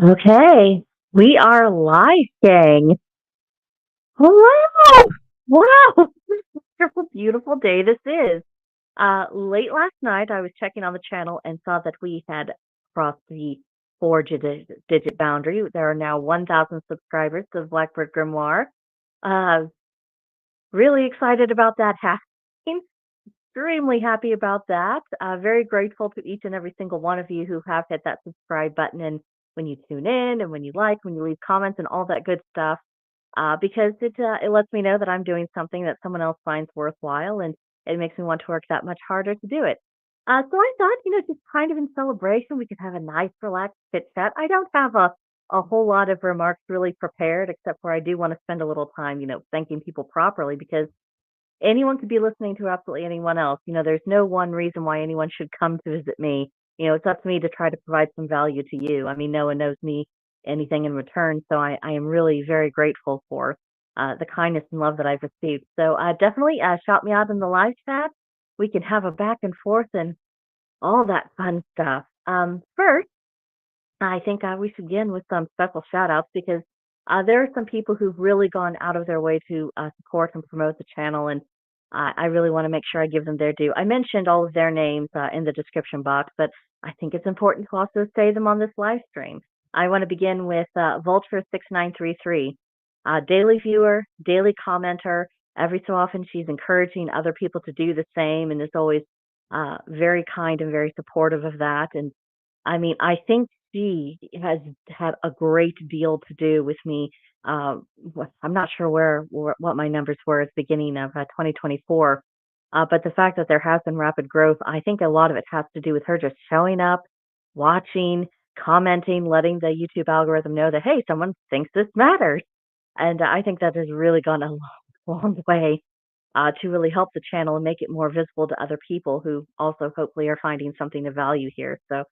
Okay, we are live, gang. Hello! Wow! Beautiful, beautiful day this is. Late last night, I was checking on the channel and saw that we had crossed the four digit boundary. There are now 1,000 subscribers to the Blackbird Grimoire. Uh, really excited about that happening. Extremely happy about that. Very grateful to each and every single one of you who have hit that subscribe button and when you tune in and when you like, when you leave comments and all that good stuff. Because it lets me know that I'm doing something that someone else finds worthwhile, and it makes me want to work that much harder to do it. So I thought, just kind of in celebration, we could have a nice, relaxed chit chat. I don't have a whole lot of remarks really prepared, except for I do want to spend a little time, thanking people properly because anyone could be listening to absolutely anyone else. There's no one reason why anyone should come to visit me. It's up to me to try to provide some value to you. I mean, no one knows me anything in return, so I am really very grateful for the kindness and love that I've received. So definitely shout me out in the live chat. We can have a back and forth and all that fun stuff. First, I think we should begin with some special shout outs because there are some people who've really gone out of their way to support and promote the channel, and I really want to make sure I give them their due. I mentioned all of their names in the description box, but I think it's important to also say them on this live stream. I want to begin with Vulture6933, daily viewer, daily commenter. Every so often, she's encouraging other people to do the same and is always very kind and very supportive of that. And I mean, I think she has had a great deal to do with me. I'm not sure what my numbers were at the beginning of 2024, but the fact that there has been rapid growth, I think a lot of it has to do with her just showing up, watching, commenting, letting the YouTube algorithm know that hey, someone thinks this matters, and I think that has really gone a long way to really help the channel and make it more visible to other people who also hopefully are finding something of value here. So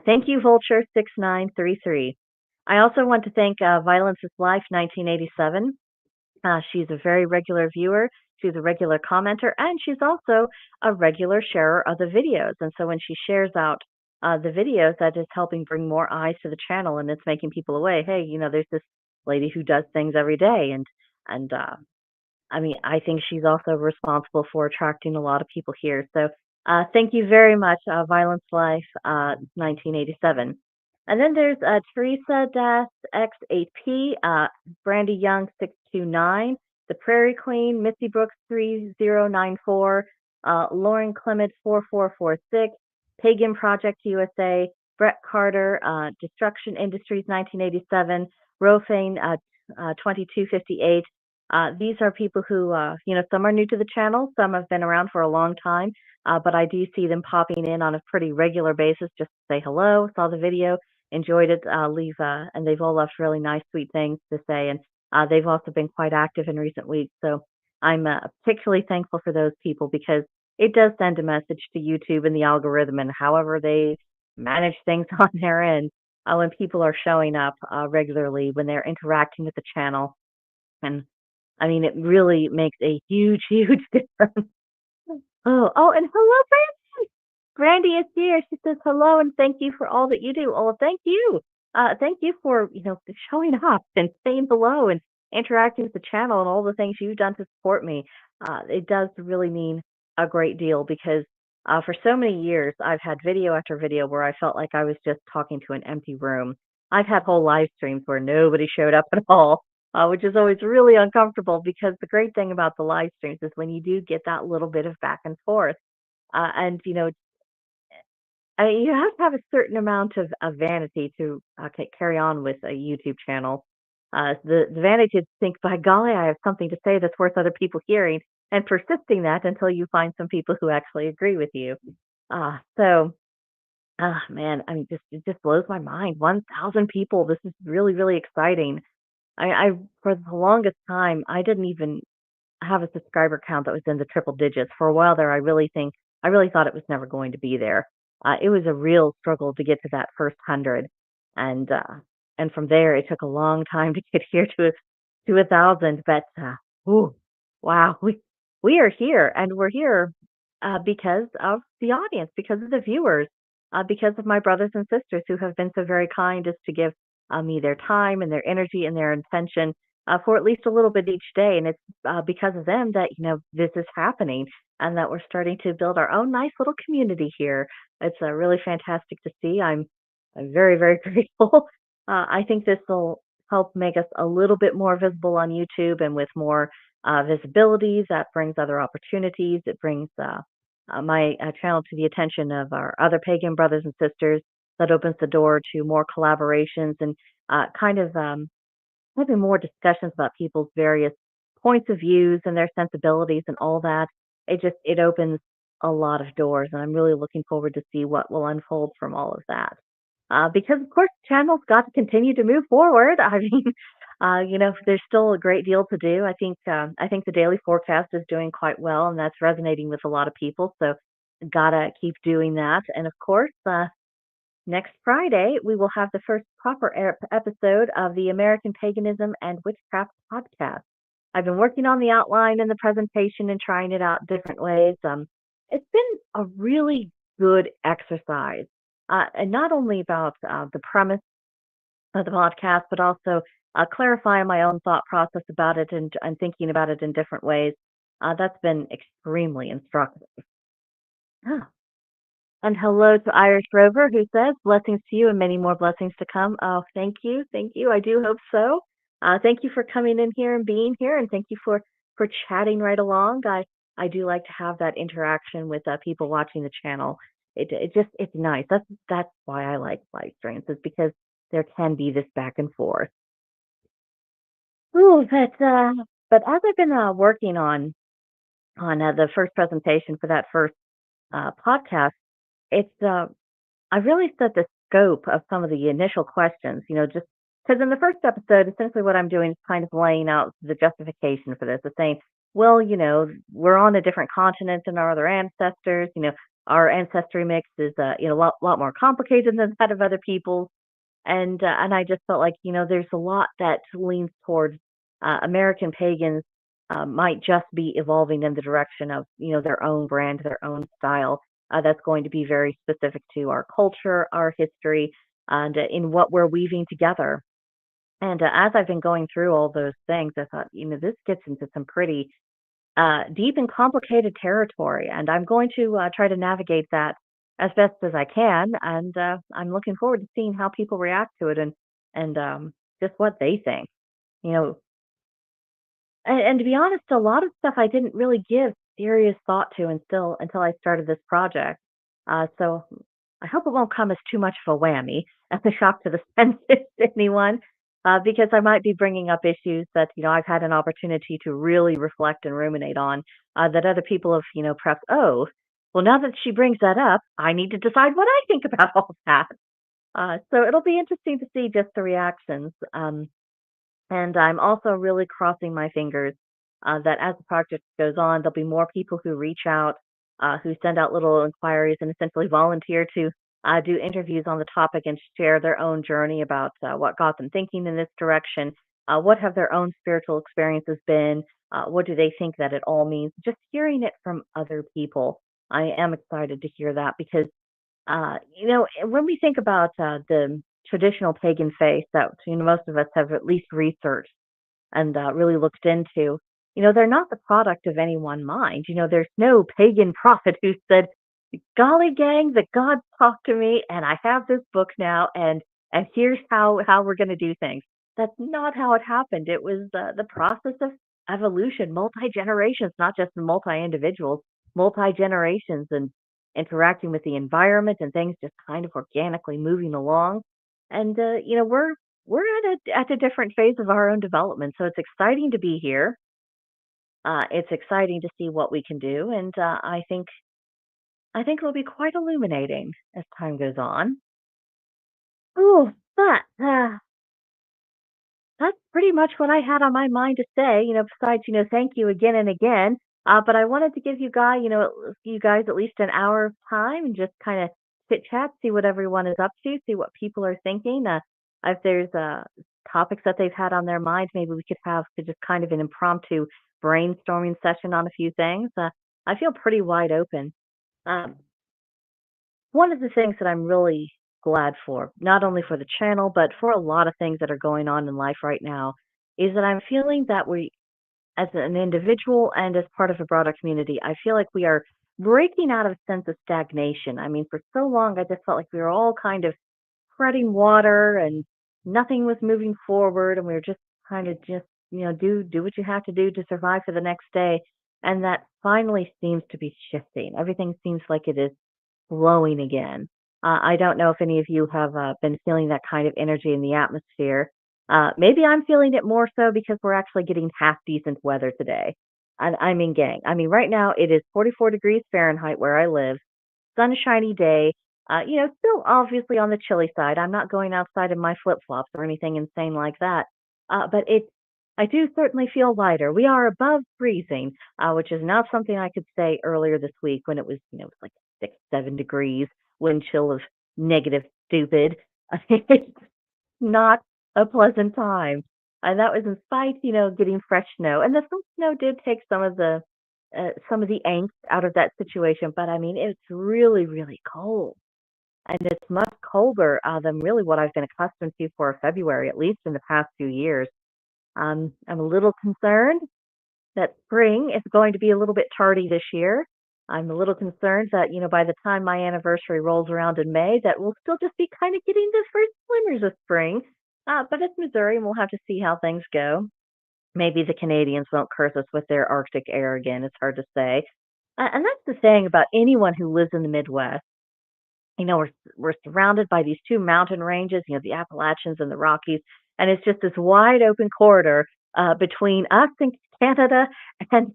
thank you, Vulture6933. I also want to thank Violence is Life 1987. She's a very regular viewer. She's a regular commenter, and she's also a regular sharer of the videos. And so when she shares out the videos, that is helping bring more eyes to the channel, and it's making people aware. Hey, there's this lady who does things every day, and I mean, I think she's also responsible for attracting a lot of people here. So thank you very much, Violence Life 1987. And then there's Teresa X8P, Brandy Young 629, The Prairie Queen, Missy Brooks 3094, Lauren Clement 4446, Pagan Project USA, Brett Carter, Destruction Industries 1987, Rofane 2258. These are people who, some are new to the channel, some have been around for a long time, but I do see them popping in on a pretty regular basis just to say hello, saw the video, enjoyed it, and they've all left really nice, sweet things to say. And they've also been quite active in recent weeks. So I'm particularly thankful for those people because it does send a message to YouTube and the algorithm and however they manage things on their end when people are showing up regularly, when they're interacting with the channel. And I mean, it really makes a huge, huge difference. Oh, and hello, Brandy. Brandy is here. She says hello and thank you for all that you do. Oh, thank you. Thank you for showing up and saying hello and interacting with the channel and all the things you've done to support me. It does really mean a great deal because for so many years I've had video after video where I felt like I was just talking to an empty room. I've had whole live streams where nobody showed up at all, which is always really uncomfortable because the great thing about the live streams is when you do get that little bit of back and forth. And you have to have a certain amount of vanity to carry on with a YouTube channel. The vanity to think, by golly, I have something to say that's worth other people hearing, and persisting that until you find some people who actually agree with you. So, man, I mean, it just blows my mind. 1,000 people. This is really, really exciting. I for the longest time, I didn't even have a subscriber count that was in the triple digits. For a while there, I really thought it was never going to be there. It was a real struggle to get to that first 100, and from there it took a long time to get here to 1,000. But ooh, wow, we are here, and we're here because of the audience, because of the viewers, because of my brothers and sisters who have been so very kind as to give me their time and their energy and their intention for at least a little bit each day. And it's because of them that, this is happening and that we're starting to build our own nice little community here. It's really fantastic to see. I'm very, very grateful. I think this will help make us a little bit more visible on YouTube and with more visibilities. That brings other opportunities. It brings my channel to the attention of our other pagan brothers and sisters. That opens the door to more collaborations and kind of having more discussions about people's various points of views and their sensibilities and all that. It opens a lot of doors, and I'm really looking forward to see what will unfold from all of that. Because of course, the channel's got to continue to move forward. I mean, there's still a great deal to do. I think the daily forecast is doing quite well, and that's resonating with a lot of people. So, gotta keep doing that. And of course, next Friday, we will have the first proper episode of the American Paganism and Witchcraft podcast. I've been working on the outline and the presentation and trying it out different ways. It's been a really good exercise, and not only about the premise of the podcast, but also clarifying my own thought process about it and thinking about it in different ways. That's been extremely instructive. Ah. And hello to Irish Rover, who says, blessings to you and many more blessings to come. Oh, thank you. Thank you. I do hope so. Thank you for coming in here and being here. And thank you for chatting right along. I do like to have that interaction with people watching the channel. It's nice. That's why I like live streams, is because there can be this back and forth. Ooh, but as I've been working on the first presentation for that first podcast, it's I really set the scope of some of the initial questions, just because in the first episode, essentially what I'm doing is kind of laying out the justification for this, of saying, well, we're on a different continent than our other ancestors. Our ancestry mix is, a lot more complicated than that of other people's. And I just felt like, there's a lot that leans towards American pagans might just be evolving in the direction of, their own brand, their own style. That's going to be very specific to our culture, our history, and in what we're weaving together. And as I've been going through all those things, I thought, this gets into some pretty deep and complicated territory, and I'm going to try to navigate that as best as I can. And I'm looking forward to seeing how people react to it and just what they think. You know, and to be honest, a lot of stuff I didn't really give serious thought to until I started this project. So I hope it won't come as too much of a whammy as a shock to the senses to anyone, because I might be bringing up issues that I've had an opportunity to really reflect and ruminate on, that other people have perhaps, oh, well, now that she brings that up, I need to decide what I think about all that. So it'll be interesting to see just the reactions. And I'm also really crossing my fingers that as the project goes on, there'll be more people who reach out, who send out little inquiries and essentially volunteer to do interviews on the topic and share their own journey about what got them thinking in this direction. What have their own spiritual experiences been? What do they think that it all means? Just hearing it from other people. I am excited to hear that because, when we think about the traditional pagan faith that most of us have at least researched and really looked into, they're not the product of any one mind. There's no pagan prophet who said, "Golly, gang, the gods talked to me, and I have this book now, and here's how we're going to do things." That's not how it happened. It was the process of evolution, multi generations, not just multi individuals, multi generations, and interacting with the environment and things just kind of organically moving along. And we're at a different phase of our own development, so it's exciting to be here. It's exciting to see what we can do, and I think it'll be quite illuminating as time goes on. Oh, but that's pretty much what I had on my mind to say. Besides, thank you again and again. But I wanted to give you guys at least an hour of time and just kind of chit chat, see what everyone is up to, see what people are thinking. If there's topics that they've had on their minds, maybe we could have to just kind of an impromptu brainstorming session on a few things. I feel pretty wide open. Um, One of the things that I'm really glad for, not only for the channel, but for a lot of things that are going on in life right now, is that I'm feeling that we, as an individual and as part of a broader community, I feel like we are breaking out of a sense of stagnation. I mean, for so long, I just felt like we were all kind of treading water and nothing was moving forward, and we were just kind of just do what you have to do to survive for the next day. And that finally seems to be shifting. Everything seems like it is glowing again. I don't know if any of you have been feeling that kind of energy in the atmosphere. Maybe I'm feeling it more so because we're actually getting half decent weather today. And I mean, gang, I mean, right now it is 44 degrees Fahrenheit where I live, sunshiny day. Still obviously on the chilly side. I'm not going outside in my flip flops or anything insane like that. But I do certainly feel lighter. We are above freezing, which is not something I could say earlier this week when it was, it was like 6, 7 degrees, wind chill of negative stupid. It's not a pleasant time. And that was in spite, getting fresh snow. And the some snow did take some of the angst out of that situation. But I mean, it's really, really cold. And it's much colder than really what I've been accustomed to for February, at least in the past few years. I'm a little concerned that spring is going to be a little bit tardy this year. I'm a little concerned that, by the time my anniversary rolls around in May, that we'll still just be kind of getting the first glimmers of spring. But it's Missouri, and we'll have to see how things go. Maybe the Canadians won't curse us with their Arctic air again. It's hard to say. And that's the thing about anyone who lives in the Midwest. We're surrounded by these two mountain ranges, the Appalachians and the Rockies, and it's just this wide open corridor between us and Canada and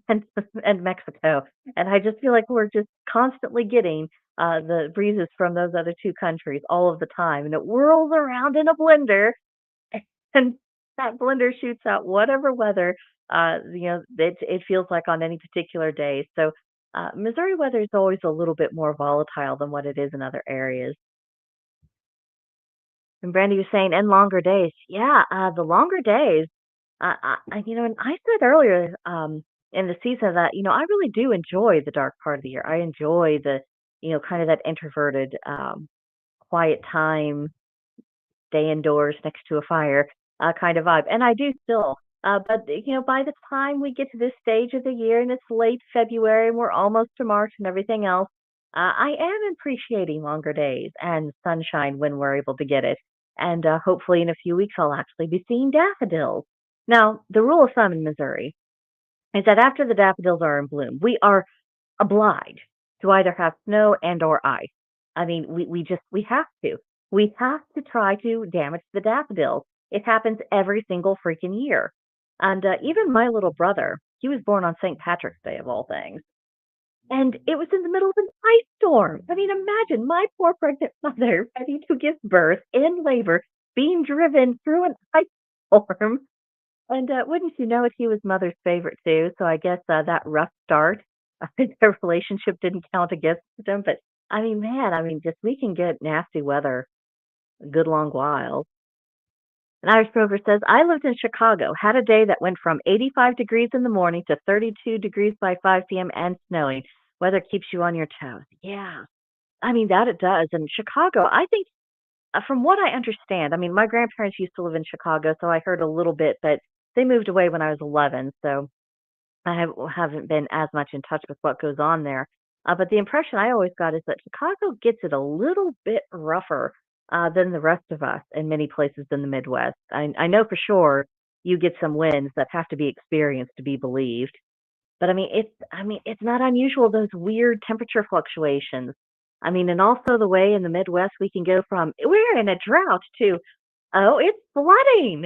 and Mexico. And I just feel like we're just constantly getting the breezes from those other two countries all of the time, and it whirls around in a blender, and that blender shoots out whatever weather it feels like on any particular day. So Missouri weather is always a little bit more volatile than what it is in other areas. And Brandy was saying, and longer days. Yeah, the longer days. And I said earlier in the season that I really do enjoy the dark part of the year. I enjoy the kind of that introverted, quiet time, stay indoors next to a fire kind of vibe. And I do still. But by the time we get to this stage of the year and it's late February and we're almost to March and everything else, I am appreciating longer days and sunshine when we're able to get it. And hopefully in a few weeks, I'll actually be seeing daffodils. Now, the rule of thumb in Missouri is that after the daffodils are in bloom, we are obliged to either have snow and or ice. I mean, we have to. We have to try to damage the daffodils. It happens every single freaking year. And even my little brother, he was born on St. Patrick's Day of all things. And it was in the middle of an ice storm. I mean, imagine my poor pregnant mother ready to give birth in labor, being driven through an ice storm. And wouldn't you know it, he was mother's favorite too. So I guess that rough start, their relationship didn't count against them. But I mean, man, I mean, just we can get nasty weather a good long while. And Irish Rover says, I lived in Chicago, had a day that went from 85 degrees in the morning to 32 degrees by 5 p.m. and snowing. Weather keeps you on your toes. Yeah, I mean, that it does. And Chicago, I think, from what I understand, I mean, my grandparents used to live in Chicago, so I heard a little bit, but they moved away when I was 11. So haven't been as much in touch with what goes on there. But the impression I always got is that Chicago gets it a little bit rougher than the rest of us in many places in the Midwest. I know for sure you get some winds that have to be experienced to be believed. But I mean it's not unusual, those weird temperature fluctuations. I mean, and also the way in the Midwest we can go from we're in a drought to oh, it's flooding.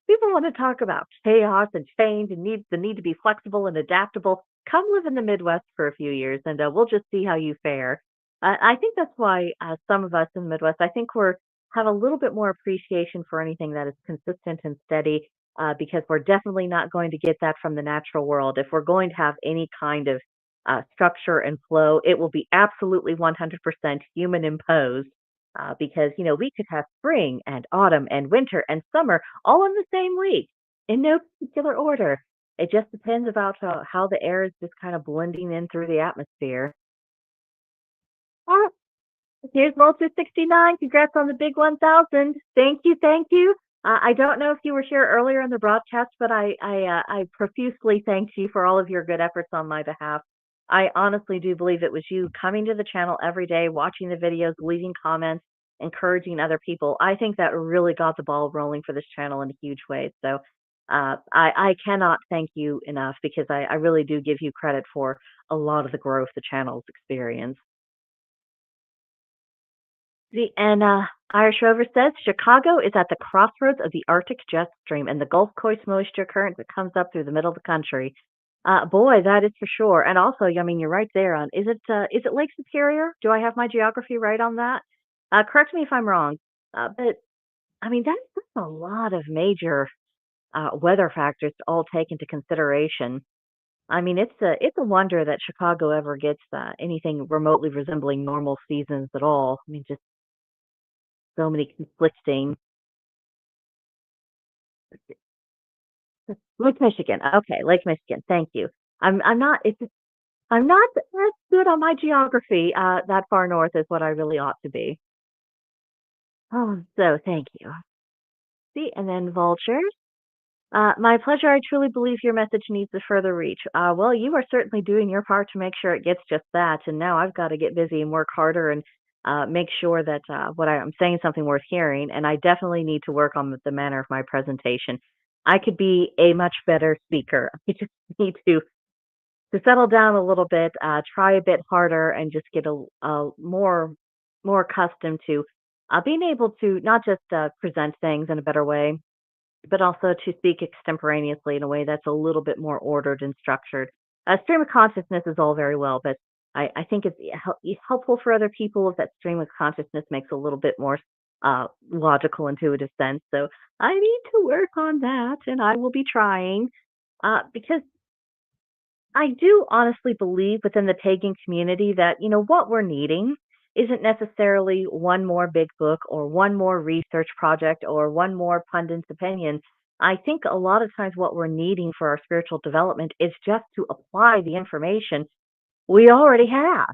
People want to talk about chaos and change and the need to be flexible and adaptable. Come live in the Midwest for a few years, and we'll just see how you fare. I think that's why some of us in the Midwest, I think we're have a little bit more appreciation for anything that is consistent and steady, because we're definitely not going to get that from the natural world. If we're going to have any kind of structure and flow, it will be absolutely 100% human imposed, because we could have spring and autumn and winter and summer all in the same week in no particular order. It just depends about how the air is just kind of blending in through the atmosphere. Here's Vulture 69. Congrats on the big 1,000. Thank you, thank you. I don't know if you were here earlier in the broadcast, but I profusely thanked you for all of your good efforts on my behalf. I honestly do believe it was you coming to the channel every day, watching the videos, leaving comments, encouraging other people. I think that really got the ball rolling for this channel in a huge way. So I cannot thank you enough because I really do give you credit for a lot of the growth the channel's experienced. And Irish Rover says Chicago is at the crossroads of the Arctic jet stream and the Gulf Coast moisture current that comes up through the middle of the country. Boy, that is for sure. And also, I mean, you're right there on. Is it Lake Superior? Do I have my geography right on that? Correct me if I'm wrong. But I mean, that's a lot of major weather factors to all take into consideration. I mean, it's a wonder that Chicago ever gets anything remotely resembling normal seasons at all. I mean, just so many conflicting. Lake Michigan. Okay, Lake Michigan. Thank you. I'm not it's I'm not as good on my geography that far north is what I really ought to be. Oh, so thank you. See, and then vultures. My pleasure. I truly believe your message needs a further reach. Well, you are certainly doing your part to make sure it gets just that. And now I've got to get busy and work harder and make sure that I'm saying something worth hearing. And I definitely need to work on the manner of my presentation. I could be a much better speaker. I just need to settle down a little bit, try a bit harder, and just get a more accustomed to being able to not just present things in a better way, but also to speak extemporaneously in a way that's a little bit more ordered and structured. Stream of consciousness is all very well, but I think it's helpful for other people if that stream of consciousness makes a little bit more logical, intuitive sense. So I need to work on that, and I will be trying because I do honestly believe within the pagan community that, what we're needing isn't necessarily one more big book or one more research project or one more pundit's opinion. I think a lot of times what we're needing for our spiritual development is just to apply the information we already have.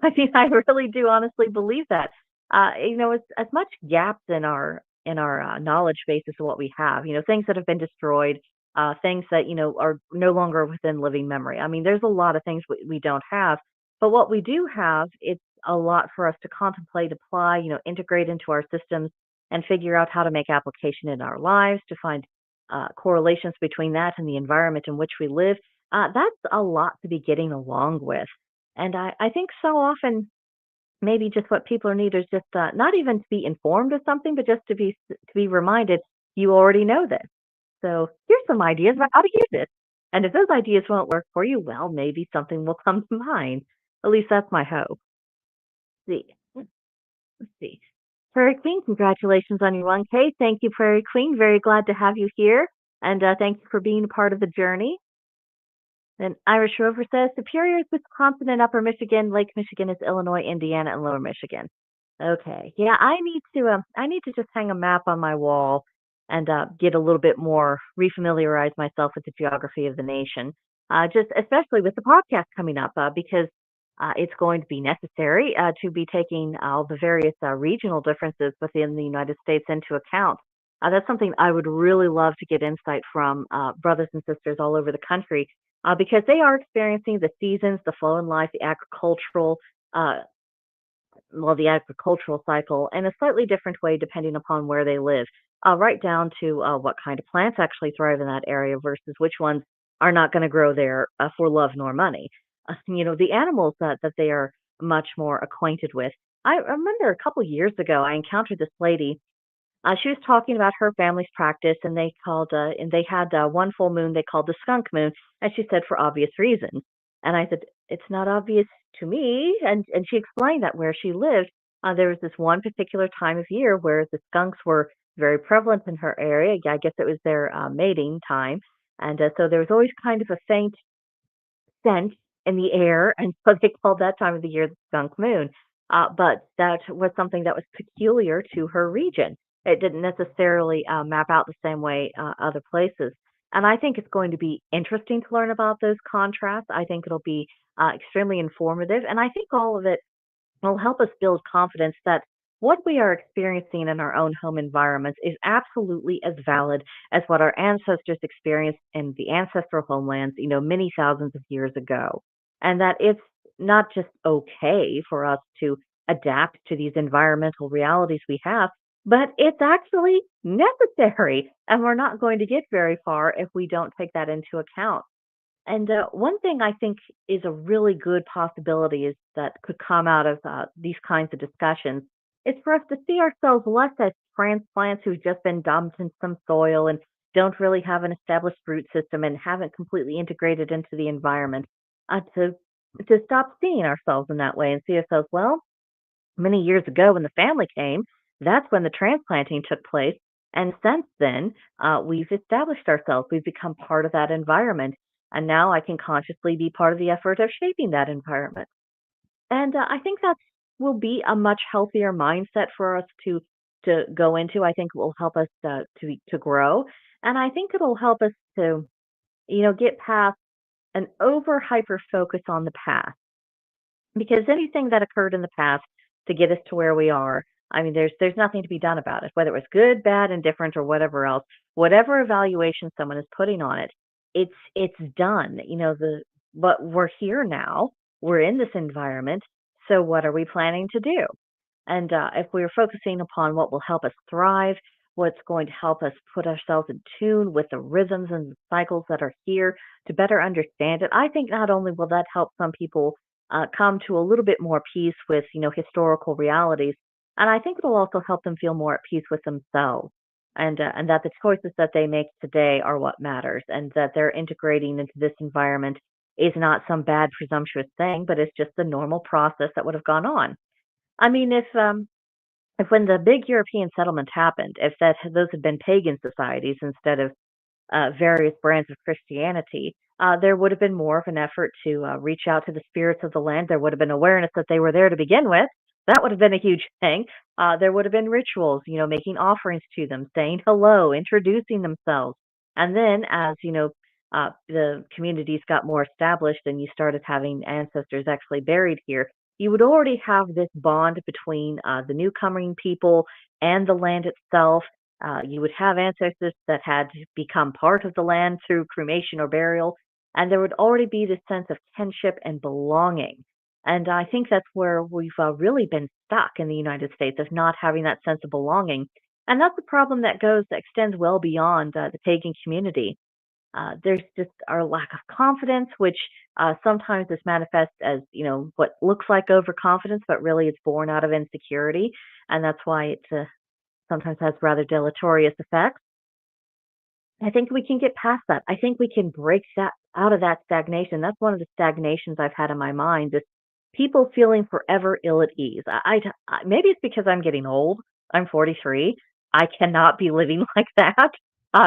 I mean, I really do honestly believe that. As much gaps in our knowledge base as what we have. Things that have been destroyed, things that are no longer within living memory. I mean, there's a lot of things we don't have, but what we do have, it's a lot for us to contemplate, apply, integrate into our systems, and figure out how to make application in our lives to find correlations between that and the environment in which we live. That's a lot to be getting along with. And I think so often, maybe just what people need is just not even to be informed of something, but just to be reminded you already know this. So here's some ideas about how to use it. And if those ideas won't work for you, well, maybe something will come to mind. At least that's my hope. See, let's see. Prairie Queen, congratulations on your 1K. Thank you, Prairie Queen. Very glad to have you here. And thank you for being a part of the journey. Then Irish Rover says Superior is Wisconsin and Upper Michigan. Lake Michigan is Illinois, Indiana, and Lower Michigan. Okay. Yeah, I need to just hang a map on my wall and get a little bit more refamiliarize myself with the geography of the nation. Just especially with the podcast coming up because it's going to be necessary to be taking all the various regional differences within the United States into account. That's something I would really love to get insight from brothers and sisters all over the country because they are experiencing the seasons, the flow in life, uh, the agricultural cycle in a slightly different way depending upon where they live, right down to what kind of plants actually thrive in that area versus which ones are not going to grow there for love nor money. The animals that they are much more acquainted with. I remember a couple years ago, I encountered this lady. She was talking about her family's practice, and they had one full moon they called the skunk moon, and she said for obvious reasons. And I said, it's not obvious to me. And she explained that where she lived, there was this one particular time of year where the skunks were very prevalent in her area. Yeah, I guess it was their mating time, and so there was always kind of a faint scent in the air, and so they called that time of the year the skunk moon. But that was something that was peculiar to her region. It didn't necessarily map out the same way other places. And I think it's going to be interesting to learn about those contrasts. I think it'll be extremely informative. And I think all of it will help us build confidence that what we are experiencing in our own home environments is absolutely as valid as what our ancestors experienced in the ancestral homelands, many thousands of years ago. And that it's not just okay for us to adapt to these environmental realities we have, but it's actually necessary. And we're not going to get very far if we don't take that into account. And one thing I think is a really good possibility is that could come out of these kinds of discussions is for us to see ourselves less as transplants who've just been dumped in some soil and don't really have an established root system and haven't completely integrated into the environment. To stop seeing ourselves in that way and see ourselves, well, many years ago when the family came, that's when the transplanting took place. And since then, we've established ourselves. We've become part of that environment. And now I can consciously be part of the effort of shaping that environment. And I think that will be a much healthier mindset for us to go into. I think it will help us to grow, and I think it'll help us to get past an over hyper focus on the past because anything that occurred in the past to get us to where we are, I mean, there's nothing to be done about it, whether it was good, bad, indifferent, or whatever else. Whatever evaluation someone is putting on it, it's done. But we're here now. We're in this environment. So what are we planning to do? And if we're focusing upon what will help us thrive, what's going to help us put ourselves in tune with the rhythms and the cycles that are here to better understand it, I think not only will that help some people come to a little bit more peace with, historical realities, and I think it'll also help them feel more at peace with themselves, and that the choices that they make today are what matters, and that they're integrating into this environment is not some bad presumptuous thing, but it's just the normal process that would have gone on. I mean, if when the big European settlement happened, if those had been pagan societies instead of various brands of Christianity, there would have been more of an effort to reach out to the spirits of the land. There would have been awareness that they were there to begin with. That would have been a huge thing. There would have been rituals, making offerings to them, saying hello, introducing themselves. And then, as the communities got more established and you started having ancestors actually buried here, you would already have this bond between the newcoming people and the land itself. You would have ancestors that had become part of the land through cremation or burial, and there would already be this sense of kinship and belonging. And I think that's where we've really been stuck in the United States of not having that sense of belonging. And that's a problem that extends well beyond the pagan community. There's just our lack of confidence, which sometimes is manifest as what looks like overconfidence, but really it's born out of insecurity, and that's why it sometimes has rather deleterious effects. I think we can get past that. I think we can break that out of that stagnation. That's one of the stagnations I've had in my mind is people feeling forever ill at ease. Maybe it's because I'm getting old. I'm 43. I cannot be living like that,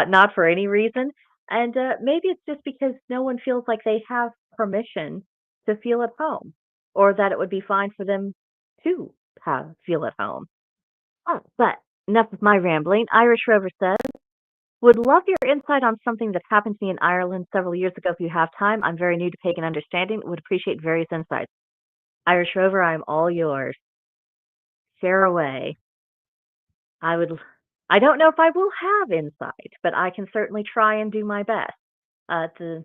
not for any reason. And maybe it's just because no one feels like they have permission to feel at home or that it would be fine for them to feel at home. Oh, but enough of my rambling. Irish Rover says, would love your insight on something that happened to me in Ireland several years ago if you have time. I'm very new to pagan understanding. Would appreciate various insights. Irish Rover, I'm all yours. Share away. I would. I don't know if I will have insight, but I can certainly try and do my best. At the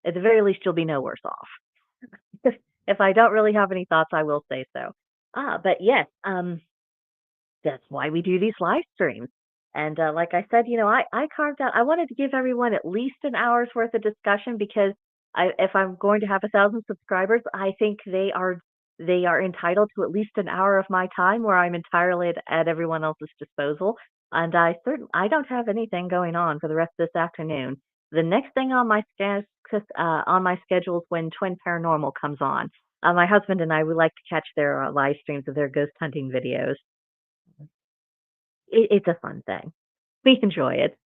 very least, you'll be no worse off. If I don't really have any thoughts, I will say so. But yes, that's why we do these live streams. And like I said, I carved out, I wanted to give everyone at least an hour's worth of discussion because if I'm going to have 1,000 subscribers, I think they are entitled to at least an hour of my time where I'm entirely at everyone else's disposal. And I don't have anything going on for the rest of this afternoon. The next thing on my schedule is when Twin Paranormal comes on. My husband and I would like to catch their live streams of their ghost hunting videos. It's a fun thing. We enjoy it.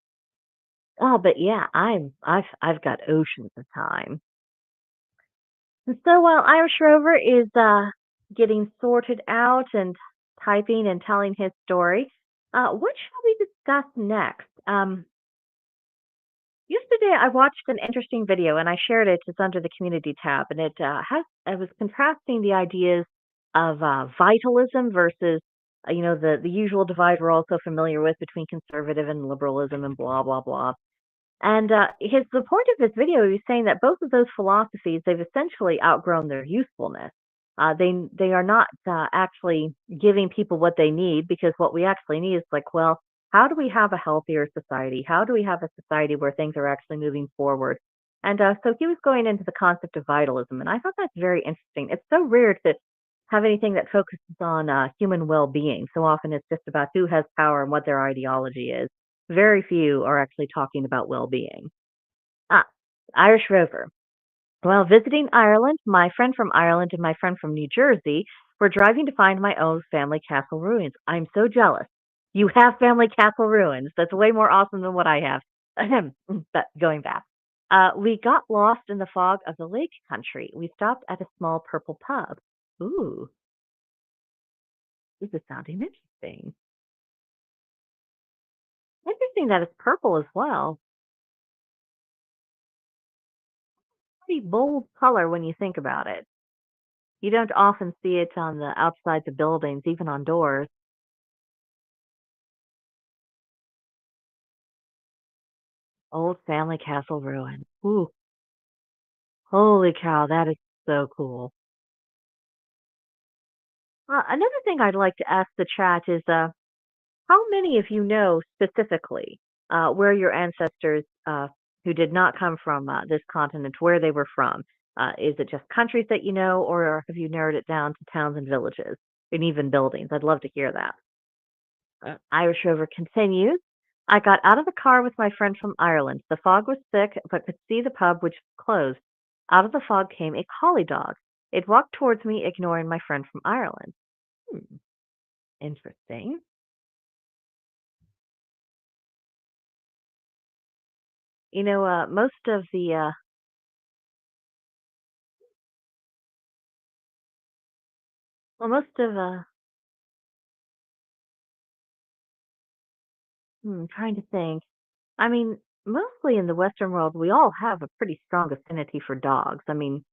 Oh, but yeah, I've got oceans of time. And so while Irish Rover is getting sorted out and typing and telling his story, what shall we discuss next? Yesterday I watched an interesting video and I shared it. It's under the community tab, and it was contrasting the ideas of vitalism versus the usual divide we're also familiar with between conservative and liberalism and blah blah blah. And his the point of his video, he was saying that both of those philosophies, they've essentially outgrown their usefulness. They are not actually giving people what they need, because what we actually need is like, well, how do we have a healthier society? How do we have a society where things are actually moving forward? And so he was going into the concept of vitalism, and I thought that's very interesting. It's so rare to have anything that focuses on human well-being. So often it's just about who has power and what their ideology is. Very few are actually talking about well-being. Ah, Irish Rover. While visiting Ireland, my friend from Ireland and my friend from New Jersey were driving to find my own family castle ruins. I'm so jealous. You have family castle ruins. That's way more awesome than what I have. Ahem. But going back. We got lost in the fog of the lake country. We stopped at a small purple pub. Ooh, this is sounding interesting. Interesting that it's purple as well. Pretty bold color when you think about it. You don't often see it on the outsides of buildings, even on doors. Old family castle ruin. Ooh, holy cow, that is so cool. Another thing I'd like to ask the chat is how many of you know specifically where your ancestors who did not come from this continent, where they were from? Is it just countries that you know, or have you narrowed it down to towns and villages and even buildings? I'd love to hear that. Irish Rover continues. I got out of the car with my friend from Ireland. The fog was thick, but could see the pub, which was closed. Out of the fog came a collie dog. It walked towards me, ignoring my friend from Ireland. Hmm, interesting. Most of the most of trying to think. I mean, mostly in the Western world, we all have a pretty strong affinity for dogs. I mean,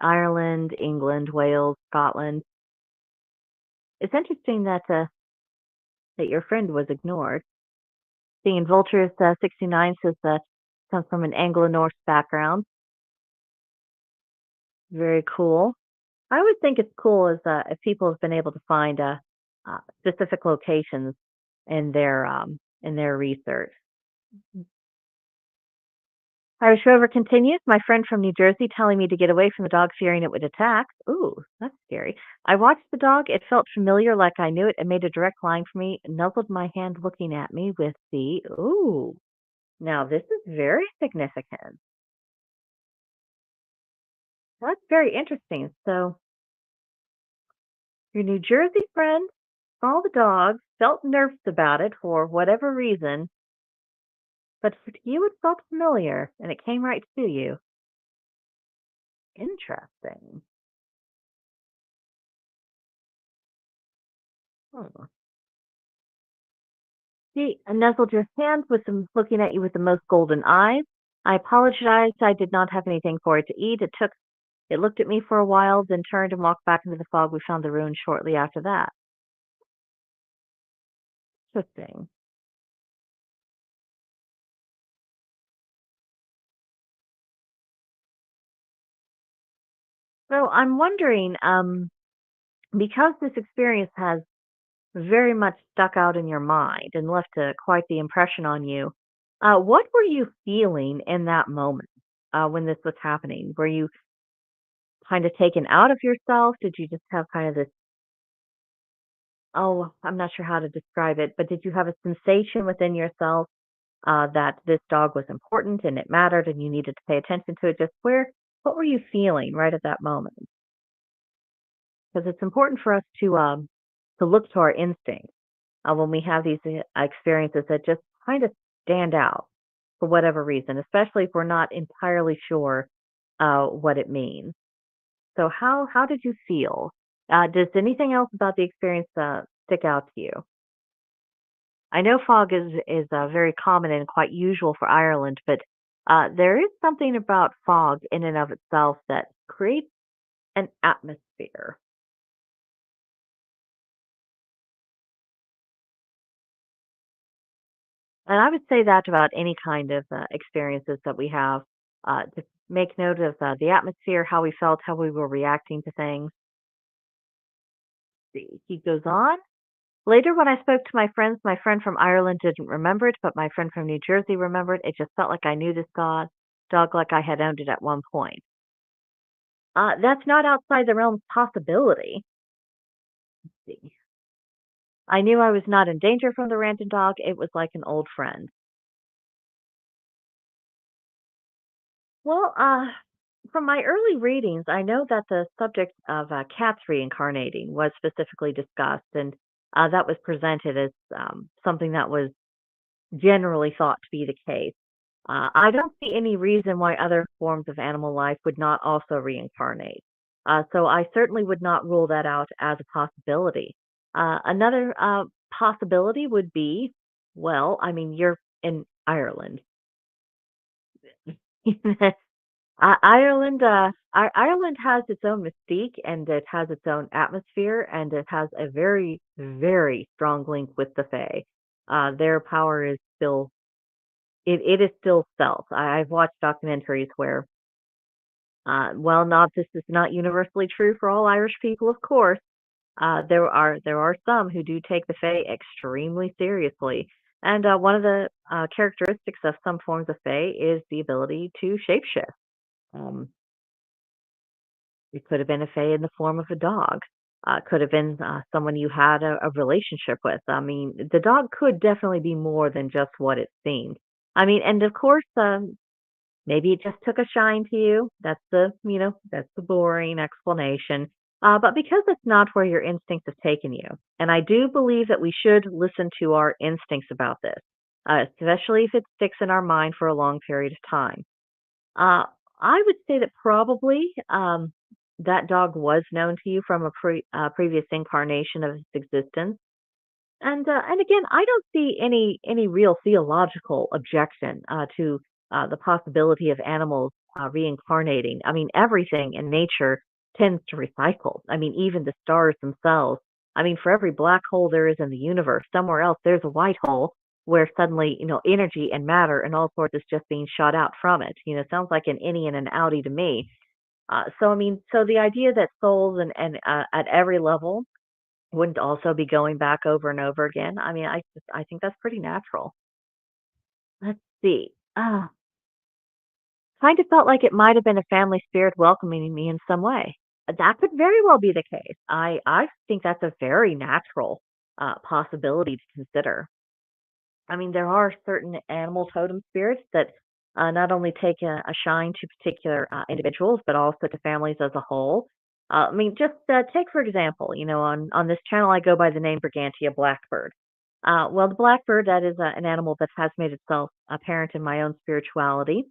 Ireland, England, Wales, Scotland. It's interesting that your friend was ignored. Seeing Vultures 69 says that comes from an Anglo-Norse background. Very cool. I always think it's cool is if people have been able to find specific locations in their research. Irish Rover continues. My friend from New Jersey telling me to get away from the dog, fearing it would attack. Ooh, that's scary. I watched the dog. It felt familiar, like I knew it, and made a direct line for me. Nuzzled my hand, looking at me with the ooh. Now this is very significant. That's very interesting. So your New Jersey friend saw the dog, felt nervous about it for whatever reason, but for you it felt familiar and it came right to you. Interesting. Hmm. She nuzzled your hand with some looking at you with the most golden eyes. I apologized. I did not have anything for it to eat. It looked at me for a while, then turned and walked back into the fog. We found the ruin shortly after that. Interesting. So I'm wondering, because this experience has very much stuck out in your mind and left quite the impression on you, what were you feeling in that moment when this was happening? Were you kind of taken out of yourself? Did you just have kind of this, oh, I'm not sure how to describe it, but did you have a sensation within yourself that this dog was important and it mattered and you needed to pay attention to it? What were you feeling right at that moment? Because it's important for us to look to our instincts when we have these experiences that just kind of stand out for whatever reason, especially if we're not entirely sure what it means. So how did you feel? Does anything else about the experience stick out to you? I know fog is very common and quite usual for Ireland, but there is something about fog in and of itself that creates an atmosphere. And I would say that about any kind of experiences that we have. To make note of the atmosphere, how we felt, how we were reacting to things. He goes on. Later, when I spoke to my friends, my friend from Ireland didn't remember it, but my friend from New Jersey remembered. It just felt like I knew this dog like I had owned it at one point. That's not outside the realm of possibility. See. I knew I was not in danger from the random dog. It was like an old friend. Well, from my early readings, I know that the subject of cats reincarnating was specifically discussed, and that was presented as something that was generally thought to be the case. I don't see any reason why other forms of animal life would not also reincarnate. So I certainly would not rule that out as a possibility. Another possibility would be, well, I mean, you're in Ireland. Ireland has its own mystique and it has its own atmosphere and it has a very, very strong link with the Fae. Their power is still it is still felt. I've watched documentaries where, well, not this is not universally true for all Irish people, of course. There are some who do take the Fae extremely seriously, and one of the characteristics of some forms of Fae is the ability to shapeshift. Um, it could have been a Fae in the form of a dog. Could have been someone you had a relationship with. I mean, the dog could definitely be more than just what it seemed. I mean, and of course, maybe it just took a shine to you. That's the boring explanation. But because it's not where your instincts have taken you, and I do believe that we should listen to our instincts about this, especially if it sticks in our mind for a long period of time. Uh, I would say that probably that dog was known to you from a previous incarnation of its existence. And again, I don't see any real theological objection to the possibility of animals reincarnating. I mean, everything in nature tends to recycle. I mean, even the stars themselves. I mean, for every black hole there is in the universe, somewhere else there's a white hole where suddenly, energy and matter and all sorts is just being shot out from it. Sounds like an innie and an outie to me. So I mean, so the idea that souls and at every level wouldn't also be going back over and over again. I mean, I think that's pretty natural. Let's see. Kind of felt like it might have been a family spirit welcoming me in some way. That could very well be the case. I think that's a very natural possibility to consider. I mean, there are certain animal totem spirits that not only take a shine to particular individuals, but also to families as a whole. I mean, just take for example, on this channel, I go by the name Brigantia Blackbird. Well, the blackbird that is an animal that has made itself apparent in my own spirituality.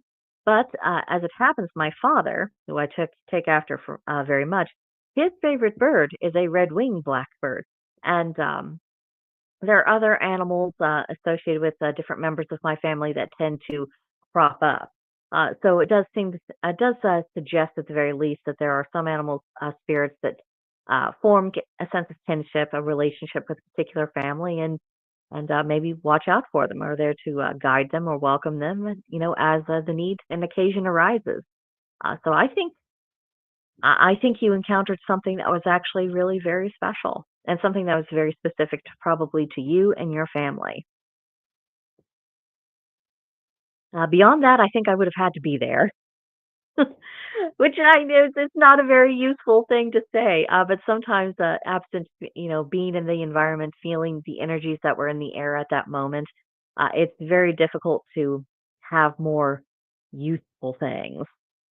But as it happens, my father, who I take after for, very much, his favorite bird is a red-winged blackbird, and there are other animals associated with different members of my family that tend to crop up. So it does it does suggest at the very least that there are some animal spirits that form a sense of kinship, a relationship with a particular family, and maybe watch out for them, are there to guide them or welcome them, as the need and occasion arises. So I think you encountered something that was actually really very special and something that was very specific to probably to you and your family. Beyond that, I think I would have had to be there, which I know is not a very useful thing to say. But sometimes, absent, being in the environment, feeling the energies that were in the air at that moment, it's very difficult to have more useful things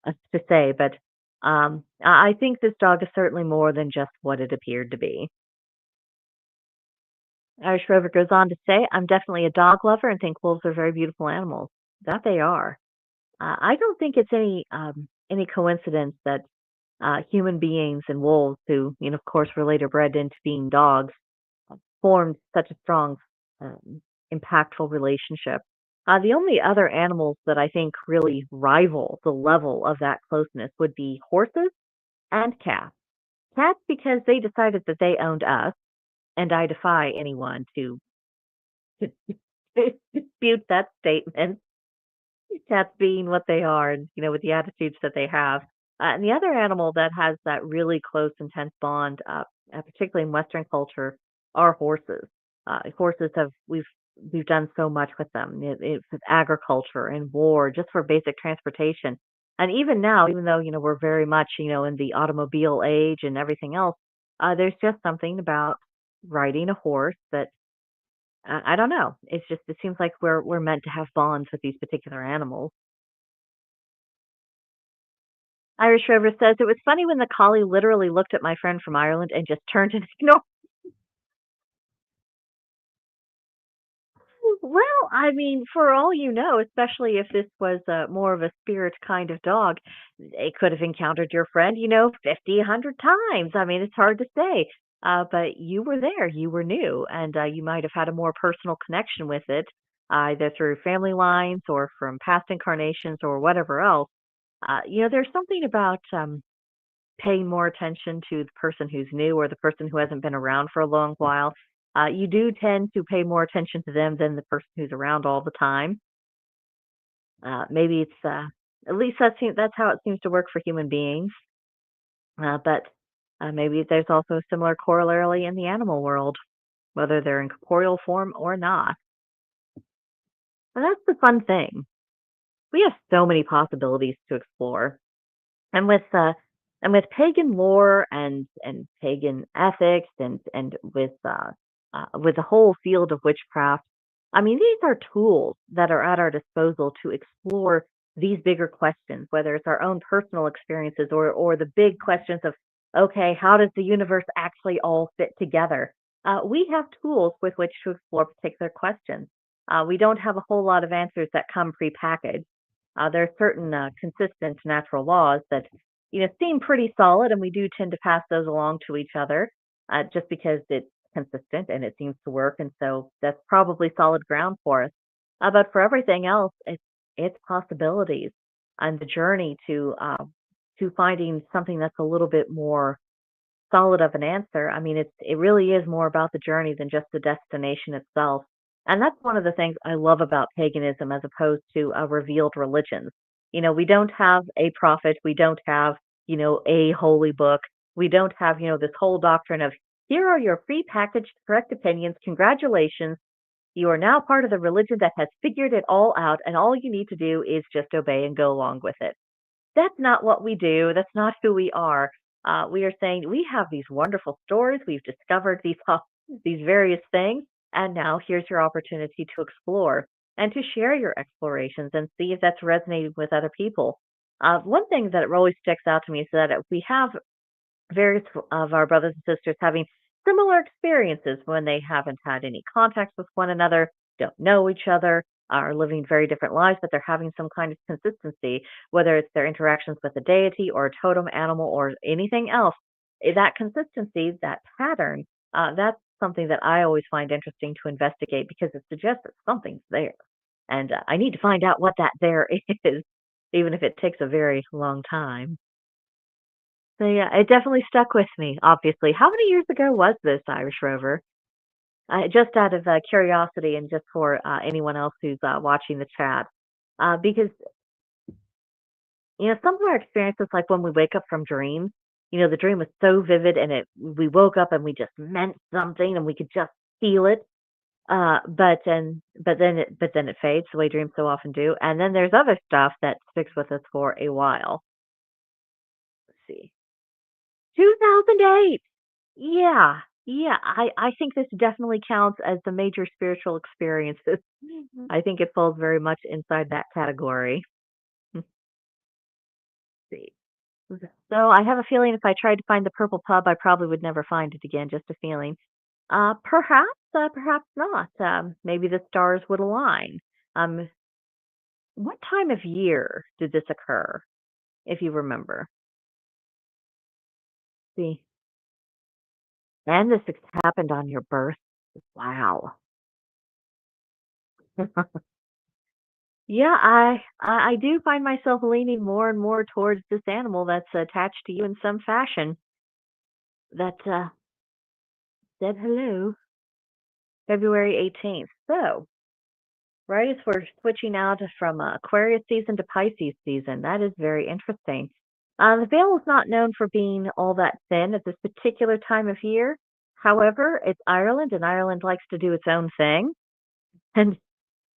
to say. But I think this dog is certainly more than just what it appeared to be. Irish Rover goes on to say, I'm definitely a dog lover and think wolves are very beautiful animals. That they are. I don't think it's any coincidence that human beings and wolves, who of course were later bred into being dogs, formed such a strong, um, impactful relationship. The only other animals that I think really rival the level of that closeness would be horses and cats. Cats because they decided that they owned us, and I defy anyone to dispute that statement. Cats being what they are and, with the attitudes that they have. And the other animal that has that really close, intense bond, particularly in Western culture, are horses. Horses have we've done so much with them. It's with agriculture and war, just for basic transportation. And even now, even though we're very much in the automobile age and everything else, there's just something about riding a horse that I don't know. It seems like we're meant to have bonds with these particular animals. Irish Rover says it was funny when the collie literally looked at my friend from Ireland and just turned and ignored. Well, I mean, for all you know, especially if this was more of a spirit kind of dog, it could have encountered your friend, 50, 100 times. I mean, it's hard to say. But you were there, you were new, and you might have had a more personal connection with it, either through family lines or from past incarnations or whatever else. There's something about paying more attention to the person who's new or the person who hasn't been around for a long while. You do tend to pay more attention to them than the person who's around all the time. Maybe it's at least that's how it seems to work for human beings. But maybe there's also a similar corollary in the animal world, whether they're in corporeal form or not. And that's the fun thing. We have so many possibilities to explore. And with pagan lore and pagan ethics and with the whole field of witchcraft, I mean, these are tools that are at our disposal to explore these bigger questions, whether it's our own personal experiences or the big questions of, okay, how does the universe actually all fit together? We have tools with which to explore particular questions. We don't have a whole lot of answers that come prepackaged. There are certain consistent natural laws that seem pretty solid, and we do tend to pass those along to each other just because it's consistent and it seems to work, and so that's probably solid ground for us. But for everything else, it's possibilities and the journey to finding something that's a little bit more solid of an answer. I mean, it really is more about the journey than just the destination itself. And that's one of the things I love about paganism as opposed to revealed religions. We don't have a prophet, we don't have, a holy book. We don't have, this whole doctrine of here are your pre-packaged correct opinions. Congratulations. You are now part of the religion that has figured it all out, and all you need to do is just obey and go along with it. That's not what we do. That's not who we are. We are saying we have these wonderful stories. We've discovered these various things, and now here's your opportunity to explore and to share your explorations and see if that's resonating with other people. One thing that always sticks out to me is that we have various of our brothers and sisters having similar experiences when they haven't had any contact with one another, don't know each other, are living very different lives, but they're having some kind of consistency, whether it's their interactions with a deity or a totem animal or anything else. That consistency, that pattern, that's something that I always find interesting to investigate because it suggests that something's there. And I need to find out what that there is, even if it takes a very long time. So yeah, it definitely stuck with me, obviously. How many years ago was this, Irish Rover? Just out of curiosity and just for anyone else who's watching the chat. Because, some of our experiences, like when we wake up from dreams, the dream was so vivid and we woke up and we just meant something and we could just feel it. But then it fades the way dreams so often do. And then there's other stuff that sticks with us for a while. Let's see. 2008. Yeah, yeah, I think this definitely counts as the major spiritual experiences. I think it falls very much inside that category. Let's see. So I have a feeling if I tried to find the purple pub, I probably would never find it again, just a feeling. Perhaps not. Maybe the stars would align. Um, what time of year did this occur, if you remember? See, and this happened on your birth. Wow. Yeah, I do find myself leaning more and more towards this animal that's attached to you in some fashion that said hello, February 18th. So, right as we're switching out from Aquarius season to Pisces season. That is very interesting. The veil is not known for being all that thin at this particular time of year. However, it's Ireland, and Ireland likes to do its own thing. And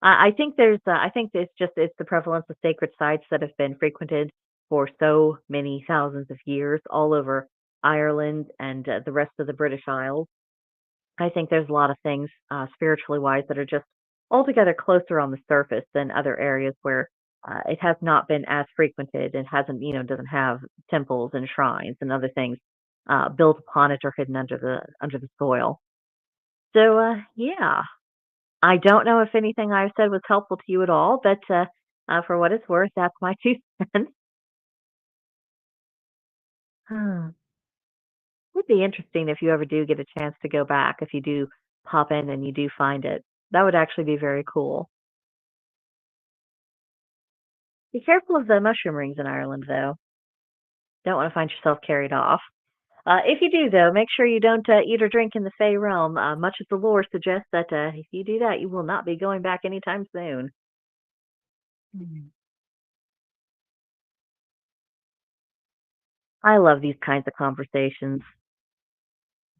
I think I think it's the prevalence of sacred sites that have been frequented for so many thousands of years all over Ireland and the rest of the British Isles. I think there's a lot of things, spiritually wise, that are just altogether closer on the surface than other areas where it has not been as frequented and hasn't, doesn't have temples and shrines and other things built upon it or hidden under the soil. So, yeah, I don't know if anything I said was helpful to you at all, but for what it's worth, that's my 2 cents. Hmm. Would be interesting if you ever do get a chance to go back, if you do pop in and you do find it. That would actually be very cool. Be careful of the mushroom rings in Ireland, though. Don't want to find yourself carried off. If you do, though, make sure you don't eat or drink in the Fey realm. Much as the lore suggests that if you do that, you will not be going back anytime soon. Mm. I love these kinds of conversations.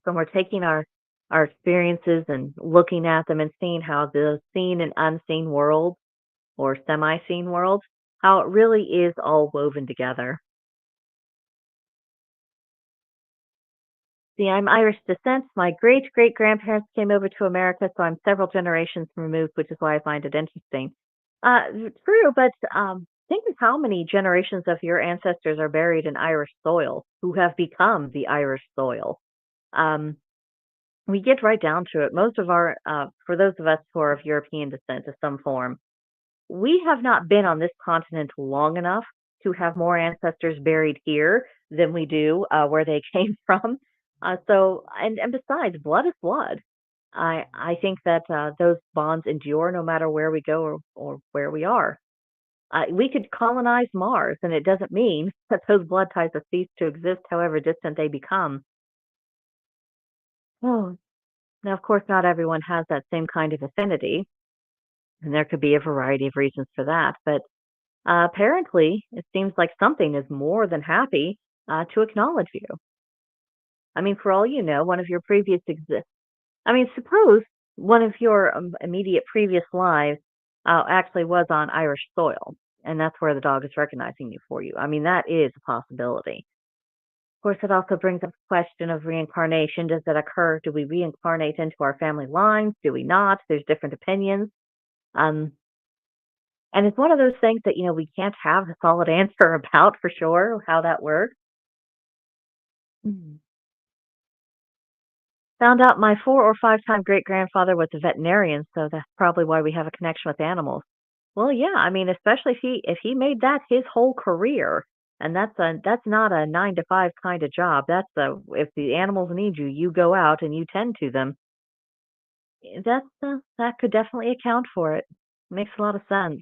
When we're taking our experiences and looking at them and seeing how the seen and unseen world or semi-seen world, how it really is all woven together. See, I'm Irish descent. My great great grandparents came over to America, so I'm several generations removed, which is why I find it interesting. True, but think of how many generations of your ancestors are buried in Irish soil who have become the Irish soil. Um, we get right down to it. Most of for those of us who are of European descent of some form, we have not been on this continent long enough to have more ancestors buried here than we do where they came from. And besides, blood is blood. I think that those bonds endure no matter where we go or where we are. We could colonize Mars, and it doesn't mean that those blood ties have ceased to exist, however distant they become. Oh, now, of course, not everyone has that same kind of affinity, and there could be a variety of reasons for that. But apparently, it seems like something is more than happy to acknowledge you. I mean, for all you know, one of your previous exist. I mean, suppose one of your immediate previous lives actually was on Irish soil, and that's where the dog is recognizing you for you. I mean, that is a possibility. Of course, it also brings up the question of reincarnation. Does that occur? Do we reincarnate into our family lines? Do we not? There's different opinions. Um, and it's one of those things that, we can't have a solid answer about for sure how that works. Mhm. Found out my 4 or 5 time great grandfather was a veterinarian, so that's probably why we have a connection with animals. Well, yeah, I mean, especially if he made that his whole career, and that's not a 9 to 5 kind of job. That's a if the animals need you, you go out and you tend to them. That could definitely account for it. Makes a lot of sense.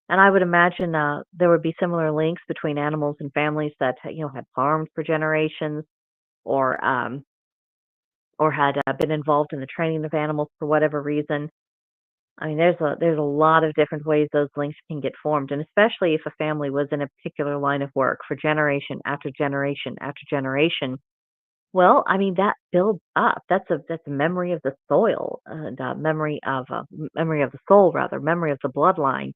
And I would imagine there would be similar links between animals and families that had farmed for generations, or had been involved in the training of animals for whatever reason. I mean, there's a lot of different ways those links can get formed, and especially if a family was in a particular line of work for generation after generation after generation. Well, I mean, that builds up. That's a memory of the soil, and memory of the soul, rather, memory of the bloodline,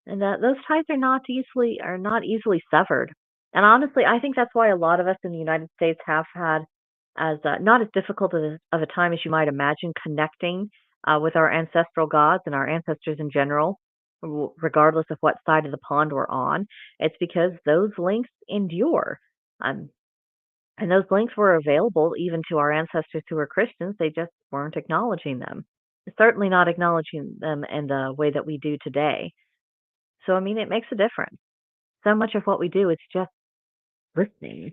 and those ties are not easily severed. And honestly, I think that's why a lot of us in the United States have had as not as difficult of a time as you might imagine connecting with our ancestral gods and our ancestors in general, regardless of what side of the pond we're on. It's because those links endure. Um, and those links were available even to our ancestors who were Christians. They just weren't acknowledging them. Certainly not acknowledging them in the way that we do today. So, I mean, it makes a difference. So much of what we do, it's just listening.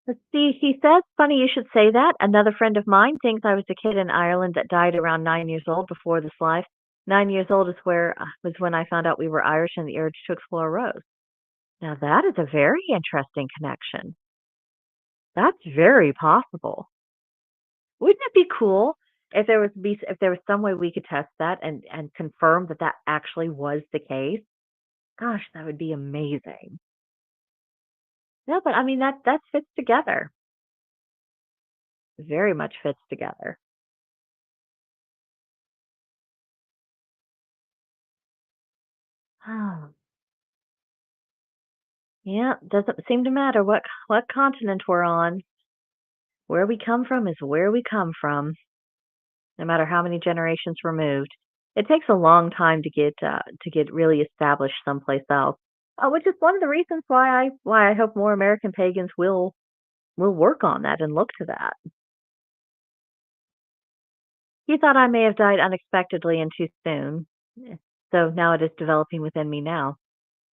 Let's see. He says, funny you should say that. Another friend of mine thinks I was a kid in Ireland that died around 9 years old before this life. 9 years old is where was when I found out we were Irish and the urge to explore rose. Now that is a very interesting connection. That's very possible. Wouldn't it be cool if there was some way we could test that and confirm that that actually was the case? Gosh, that would be amazing. No, but I mean that fits together. Very much fits together. Oh, yeah, doesn't seem to matter what continent we're on. Where we come from is where we come from, no matter how many generations removed. It takes a long time to get really established someplace else, which is one of the reasons why I hope more American pagans will work on that and look to that. He thought I may have died unexpectedly and too soon, so now it is developing within me now.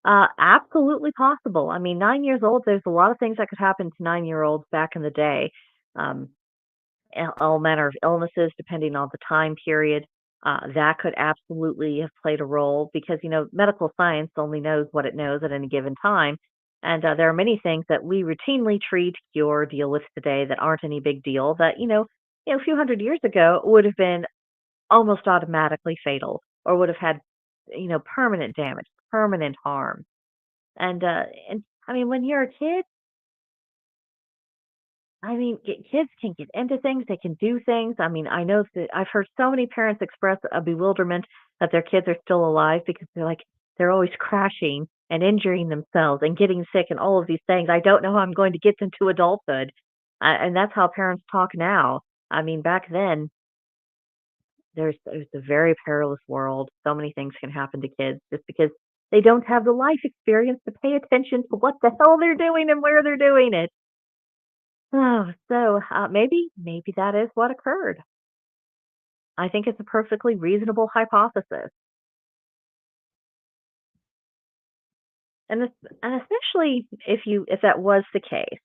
Absolutely possible. I mean, 9 years old. There's a lot of things that could happen to 9-year-olds back in the day. Um, all manner of illnesses depending on the time period. That could absolutely have played a role because, medical science only knows what it knows at any given time. And there are many things that we routinely treat, cure, deal with today that aren't any big deal that, a few hundred years ago would have been almost automatically fatal or would have had, permanent damage, permanent harm. And I mean, when you're a kid, I mean, kids can get into things, they can do things. I mean, I know that I've heard so many parents express a bewilderment that their kids are still alive because they're always crashing and injuring themselves and getting sick and all of these things. I don't know how I'm going to get them to adulthood. And that's how parents talk now. I mean, back then, there's a very perilous world. So many things can happen to kids just because they don't have the life experience to pay attention to what the hell they're doing and where they're doing it. Oh, so maybe that is what occurred. I think it's a perfectly reasonable hypothesis, and especially if that was the case.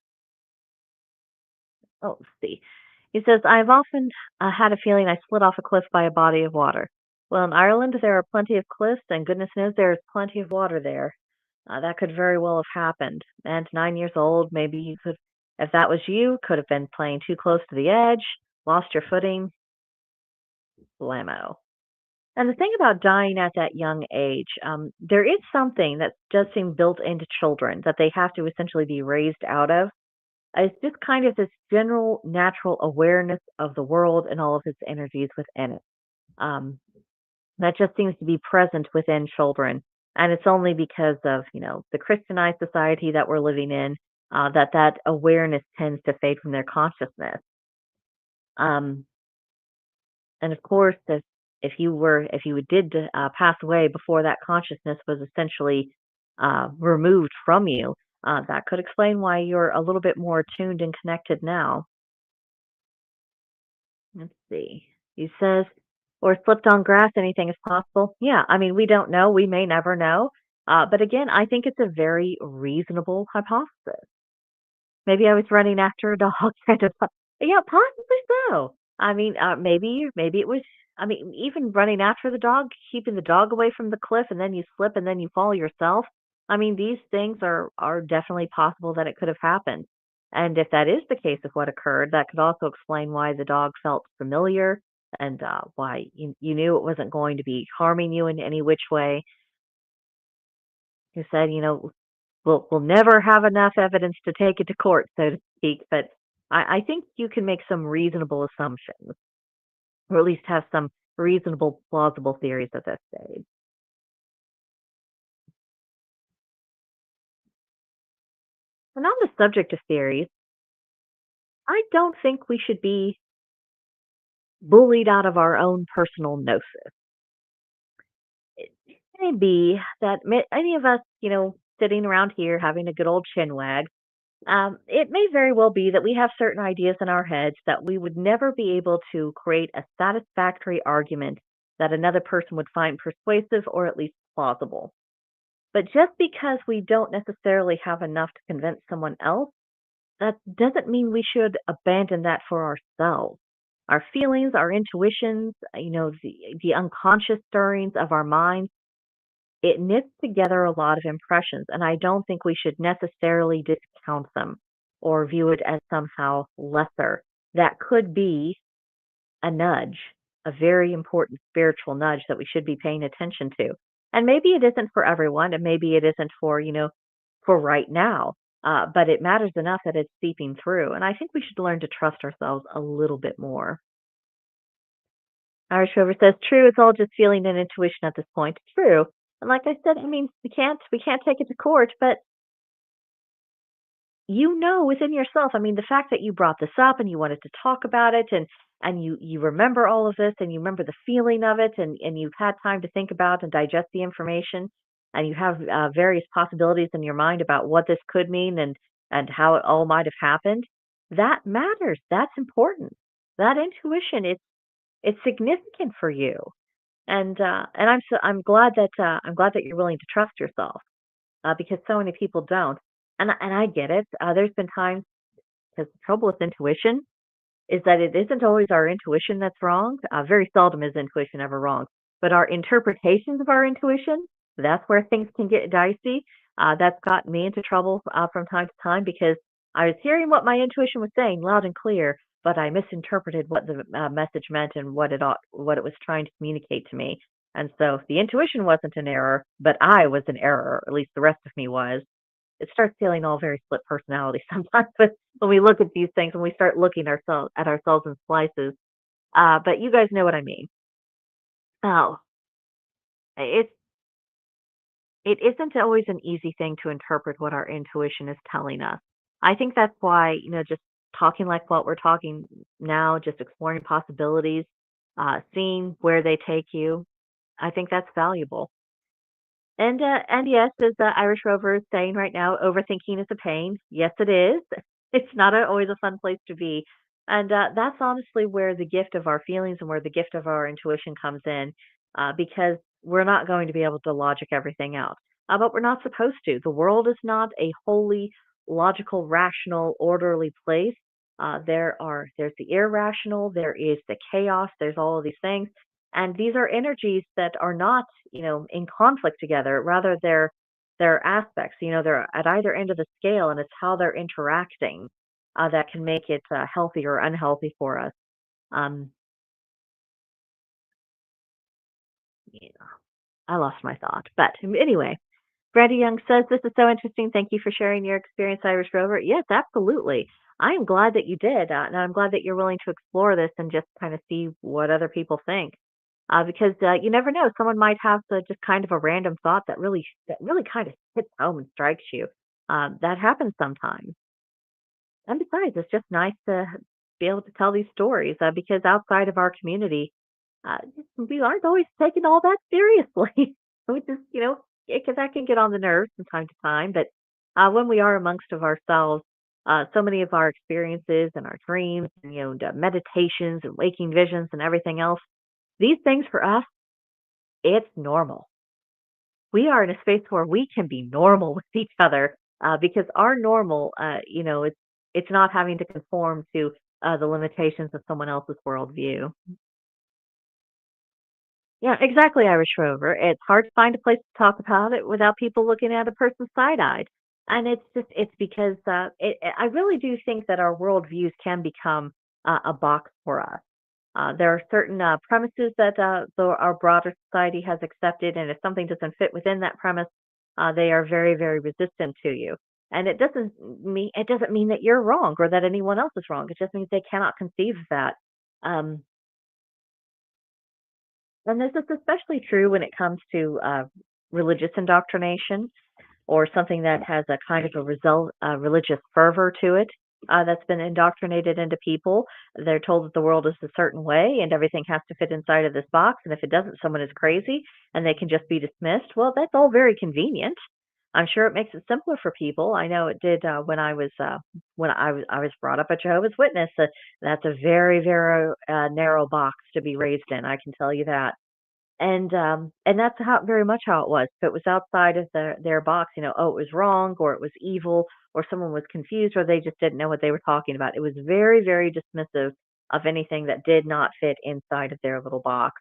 Oh, let's see. He says, "I've often had a feeling I slid off a cliff by a body of water. Well, in Ireland there are plenty of cliffs, and goodness knows there is plenty of water there. That could very well have happened. And 9 years old, maybe you could, if that was you, could have been playing too close to the edge, lost your footing, blammo." And the thing about dying at that young age, there is something that does seem built into children that they have to essentially be raised out of. It's just kind of this general natural awareness of the world and all of its energies within it. Um, that just seems to be present within children. And it's only because of, the Christianized society that we're living in that awareness tends to fade from their consciousness. Um, And of course, if you did pass away before that consciousness was essentially removed from you, that could explain why you're a little bit more tuned and connected now. Let's see. He says, or slipped on grass, anything is possible. Yeah, I mean, we don't know. We may never know. But again, I think it's a very reasonable hypothesis. Maybe I was running after a dog kind of yeah, possibly so. I mean, maybe it was I mean, even running after the dog, keeping the dog away from the cliff, and then you slip and then you fall yourself. I mean, these things are definitely possible that it could have happened. And if that is the case of what occurred, that could also explain why the dog felt familiar and why you knew it wasn't going to be harming you in any which way. You said, we'll never have enough evidence to take it to court, so to speak, but I think you can make some reasonable assumptions, or at least have some reasonable, plausible theories at this stage. And on the subject of theories, I don't think we should be bullied out of our own personal gnosis. It may be that any of us, sitting around here having a good old chin wag, it may very well be that we have certain ideas in our heads that we would never be able to create a satisfactory argument that another person would find persuasive or at least plausible. But just because we don't necessarily have enough to convince someone else, that doesn't mean we should abandon that for ourselves. Our feelings, our intuitions, the unconscious stirrings of our minds, it knits together a lot of impressions, and I don't think we should necessarily discount them or view it as somehow lesser. That could be. a nudge, a very important spiritual nudge that we should be paying attention to. And maybe it isn't for everyone, and maybe it isn't for, for right now. But it matters enough that it's seeping through. And I think we should learn to trust ourselves a little bit more. Irish Rover says, "True, it's all just feeling and intuition at this point." True. And like I said, I mean, we can't take it to court, but within yourself. I mean, the fact that you brought this up and you wanted to talk about it, and you remember all of this, and you remember the feeling of it, and you've had time to think about and digest the information, and you have various possibilities in your mind about what this could mean, and how it all might have happened. That matters. That's important. That intuition, it's significant for you. And I'm glad that you're willing to trust yourself, because so many people don't. And I get it. There's been times, because the trouble with intuition is that it isn't always our intuition that's wrong. Very seldom is intuition ever wrong, but our interpretations of our intuition, that's where things can get dicey. That's gotten me into trouble from time to time, because I was hearing what my intuition was saying loud and clear, but I misinterpreted what the message meant and what it was trying to communicate to me. And so the intuition wasn't an error, but I was an error, or at least the rest of me was. It starts feeling all very split personality sometimes when we look at these things, when we start looking ourselves in slices. But you guys know what I mean. Oh, it it isn't always an easy thing to interpret what our intuition is telling us. I think that's why, just talking like what we're talking now, just exploring possibilities, seeing where they take you, I think that's valuable. And yes, as the Irish Rover is saying right now, overthinking is a pain. Yes, it is. It's not always a fun place to be. And that's honestly where the gift of our feelings and where the gift of our intuition comes in, because we're not going to be able to logic everything out. But we're not supposed to. The world is not a wholly logical, rational, orderly place. There's the irrational, there is the chaos, there's all of these things. And these are energies that are not, in conflict together. Rather, they're aspects. They're at either end of the scale, and it's how they're interacting that can make it healthy or unhealthy for us. Um, yeah, I lost my thought, but anyway, Brandy Young says, "This is so interesting. Thank you for sharing your experience, Irish Rover." Yes, absolutely. I am glad that you did, and I'm glad that you're willing to explore this and just kind of see what other people think. Because you never know, someone might have just kind of a random thought that really kind of hits home and strikes you. That happens sometimes. And besides, it's just nice to be able to tell these stories, because outside of our community, uh, we aren't always taken all that seriously. Which is, that can get on the nerves from time to time. But when we are amongst of ourselves, so many of our experiences and our dreams, and the meditations and waking visions and everything else, these things for us, it's normal. We are in a space where we can be normal with each other, because our normal, it's not having to conform to the limitations of someone else's worldview. Yeah, exactly, Irish Rover. It's hard to find a place to talk about it without people looking at a person side-eyed. And it's because I really do think that our worldviews can become a box for us. There are certain premises that our broader society has accepted, and if something doesn't fit within that premise, they are very, very resistant to you. And it doesn't mean that you're wrong or that anyone else is wrong. It just means they cannot conceive of that. Um, and this is especially true when it comes to religious indoctrination, or something that has a kind of a religious fervor to it, that's been indoctrinated into people. They're told that the world is a certain way and everything has to fit inside of this box. And if it doesn't, someone is crazy and they can just be dismissed. Well, that's all very convenient. I'm sure it makes it simpler for people. I know it did when I was brought up a Jehovah's Witness. That's a very, very narrow box to be raised in. I can tell you that. And that's how very much how it was. If it was outside of their box, oh, it was wrong, or it was evil, or someone was confused, or they just didn't know what they were talking about. It was very, very dismissive of anything that did not fit inside of their little box.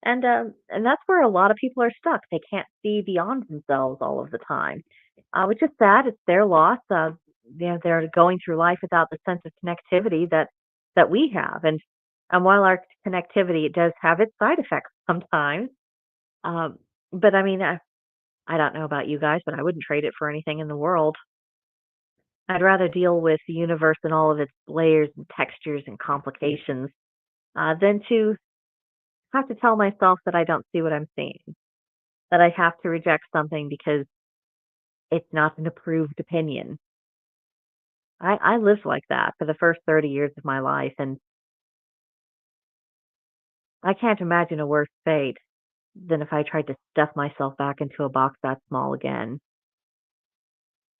And that's where a lot of people are stuck. They can't see beyond themselves all of the time, which is sad. It's their loss. They're going through life without the sense of connectivity that we have. And while our connectivity, it does have its side effects sometimes. Um, but I mean, I don't know about you guys, but I wouldn't trade it for anything in the world. I'd rather deal with the universe and all of its layers and textures and complications than to have to tell myself that I don't see what I'm seeing, that I have to reject something because it's not an approved opinion. I lived like that for the first 30 years of my life, and I can't imagine a worse fate than if I tried to stuff myself back into a box that small again.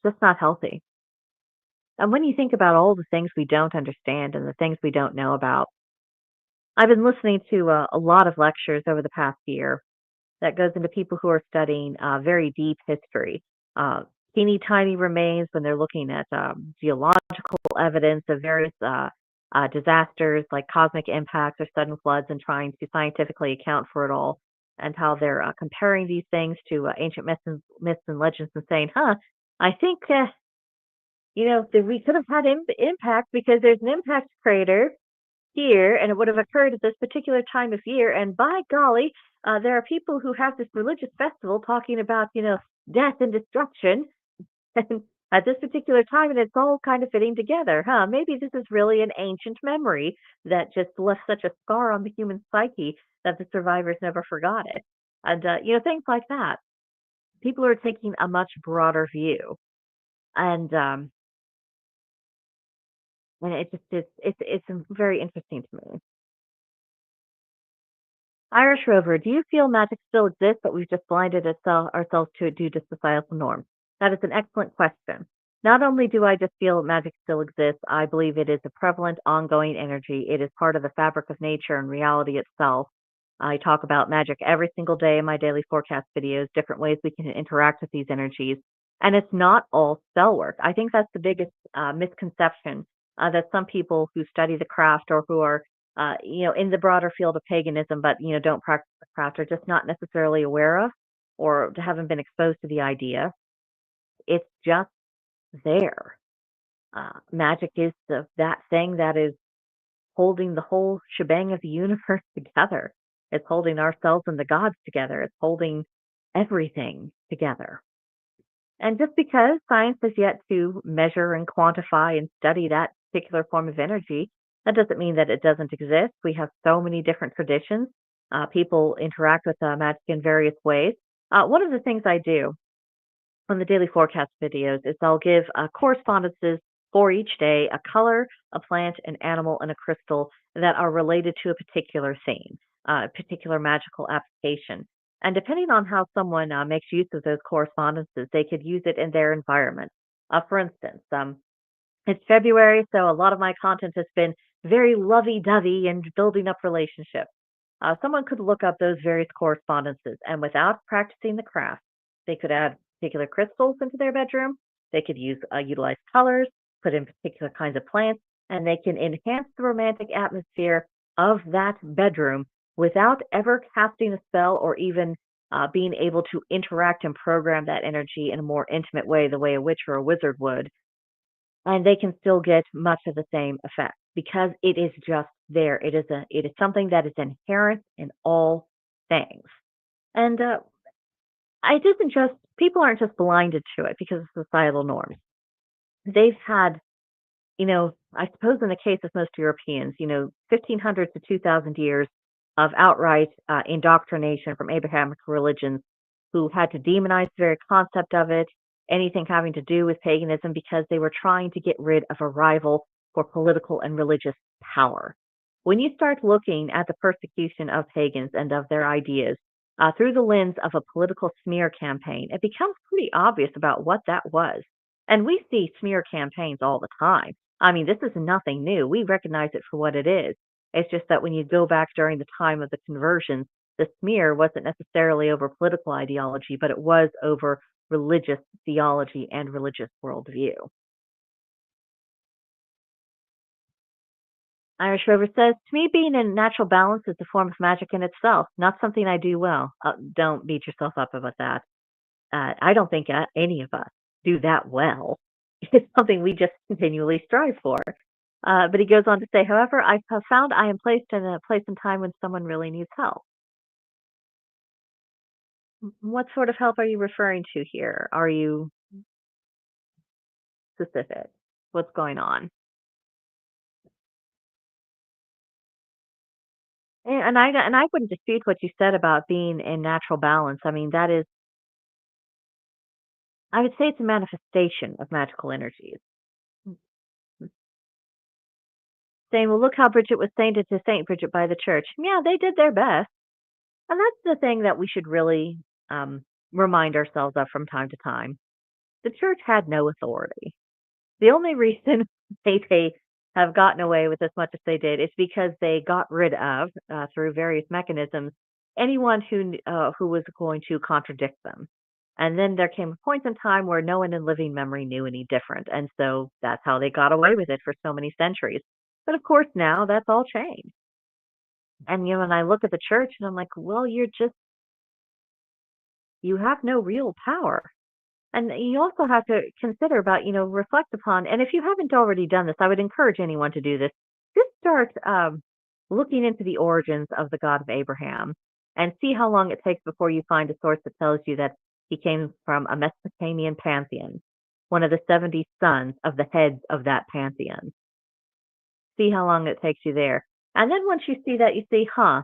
It's just not healthy. And when you think about all the things we don't understand and the things we don't know about, I've been listening to a lot of lectures over the past year that goes into people who are studying very deep history, uh, teeny tiny remains when they're looking at geological evidence of various disasters like cosmic impacts or sudden floods and trying to scientifically account for it all, and how they're comparing these things to ancient myths and legends and saying, huh, I think, that we could have had impact because there's an impact crater here, and it would have occurred at this particular time of year. And by golly, there are people who have this religious festival talking about, death and destruction and at this particular time, and it's all kind of fitting together, huh? Maybe this is really an ancient memory that just left such a scar on the human psyche that the survivors never forgot it. And, things like that. People are taking a much broader view. And it just is, it's very interesting to me. Irish Rover, do you feel magic still exists, but we've just blinded ourselves to it due to societal norms? That is an excellent question. Not only do I just feel magic still exists, I believe it is a prevalent, ongoing energy. It is part of the fabric of nature and reality itself. I talk about magic every single day in my daily forecast videos, different ways we can interact with these energies. And it's not all spell work. I think that's the biggest misconception that some people who study the craft or who are in the broader field of paganism, but don't practice the craft, are just not necessarily aware of, or haven't been exposed to the idea. It's just there. Magic is that thing that is holding the whole shebang of the universe together. It's holding ourselves and the gods together. It's holding everything together. And just because science has yet to measure and quantify and study that particular form of energy, that doesn't mean that it doesn't exist. We have so many different traditions. People interact with magic in various ways. One of the things I do on the daily forecast videos is I'll give correspondences for each day, a color, a plant, an animal, and a crystal that are related to a particular theme, a particular magical application. And depending on how someone makes use of those correspondences, they could use it in their environment. For instance, it's February, so a lot of my content has been very lovey-dovey and building up relationships. Someone could look up those various correspondences, and without practicing the craft, they could add particular crystals into their bedroom. They could utilize colors, put in particular kinds of plants, and they can enhance the romantic atmosphere of that bedroom without ever casting a spell or even being able to interact and program that energy in a more intimate way, the way a witch or a wizard would, and they can still get much of the same effect because it is just there. It is something that is inherent in all things. And it isn't just people aren't just blinded to it because of societal norms. They've had, I suppose in the case of most Europeans, 1500 to 2000 years of outright indoctrination from Abrahamic religions who had to demonize the very concept of it, anything having to do with paganism, because they were trying to get rid of a rival for political and religious power. When you start looking at the persecution of pagans and of their ideas through the lens of a political smear campaign, it becomes pretty obvious about what that was. And we see smear campaigns all the time. I mean, this is nothing new. We recognize it for what it is. It's just that when you go back during the time of the conversions, the smear wasn't necessarily over political ideology, but it was over religious theology and religious worldview. Irish Rover says, to me, being in natural balance is a form of magic in itself, not something I do well. Don't beat yourself up about that. I don't think any of us do that well. It's something we just continually strive for. But he goes on to say, however, I have found I am placed in a place and time when someone really needs help. What sort of help are you referring to here? Are you specific? What's going on? And I wouldn't dispute what you said about being in natural balance. I mean, that is, I would say it's a manifestation of magical energies. Mm, mm. Saying, well, look how Bridget was sainted to Saint Bridget by the church. Yeah, they did their best. And that's the thing that we should really um, remind ourselves of from time to time. The church had no authority. The only reason they have gotten away with as much as they did is because they got rid of, through various mechanisms, anyone who was going to contradict them. And then there came a point in time where no one in living memory knew any different, and so that's how they got away with it for so many centuries. But of course, now that's all changed. And when I look at the church, and I'm like, well, you have no real power. And you also have to consider about, reflect upon, and if you haven't already done this, I would encourage anyone to do this. Just start looking into the origins of the God of Abraham and see how long it takes before you find a source that tells you that he came from a Mesopotamian pantheon, one of the 70 sons of the heads of that pantheon. See how long it takes you there. And then once you see that, you see, huh,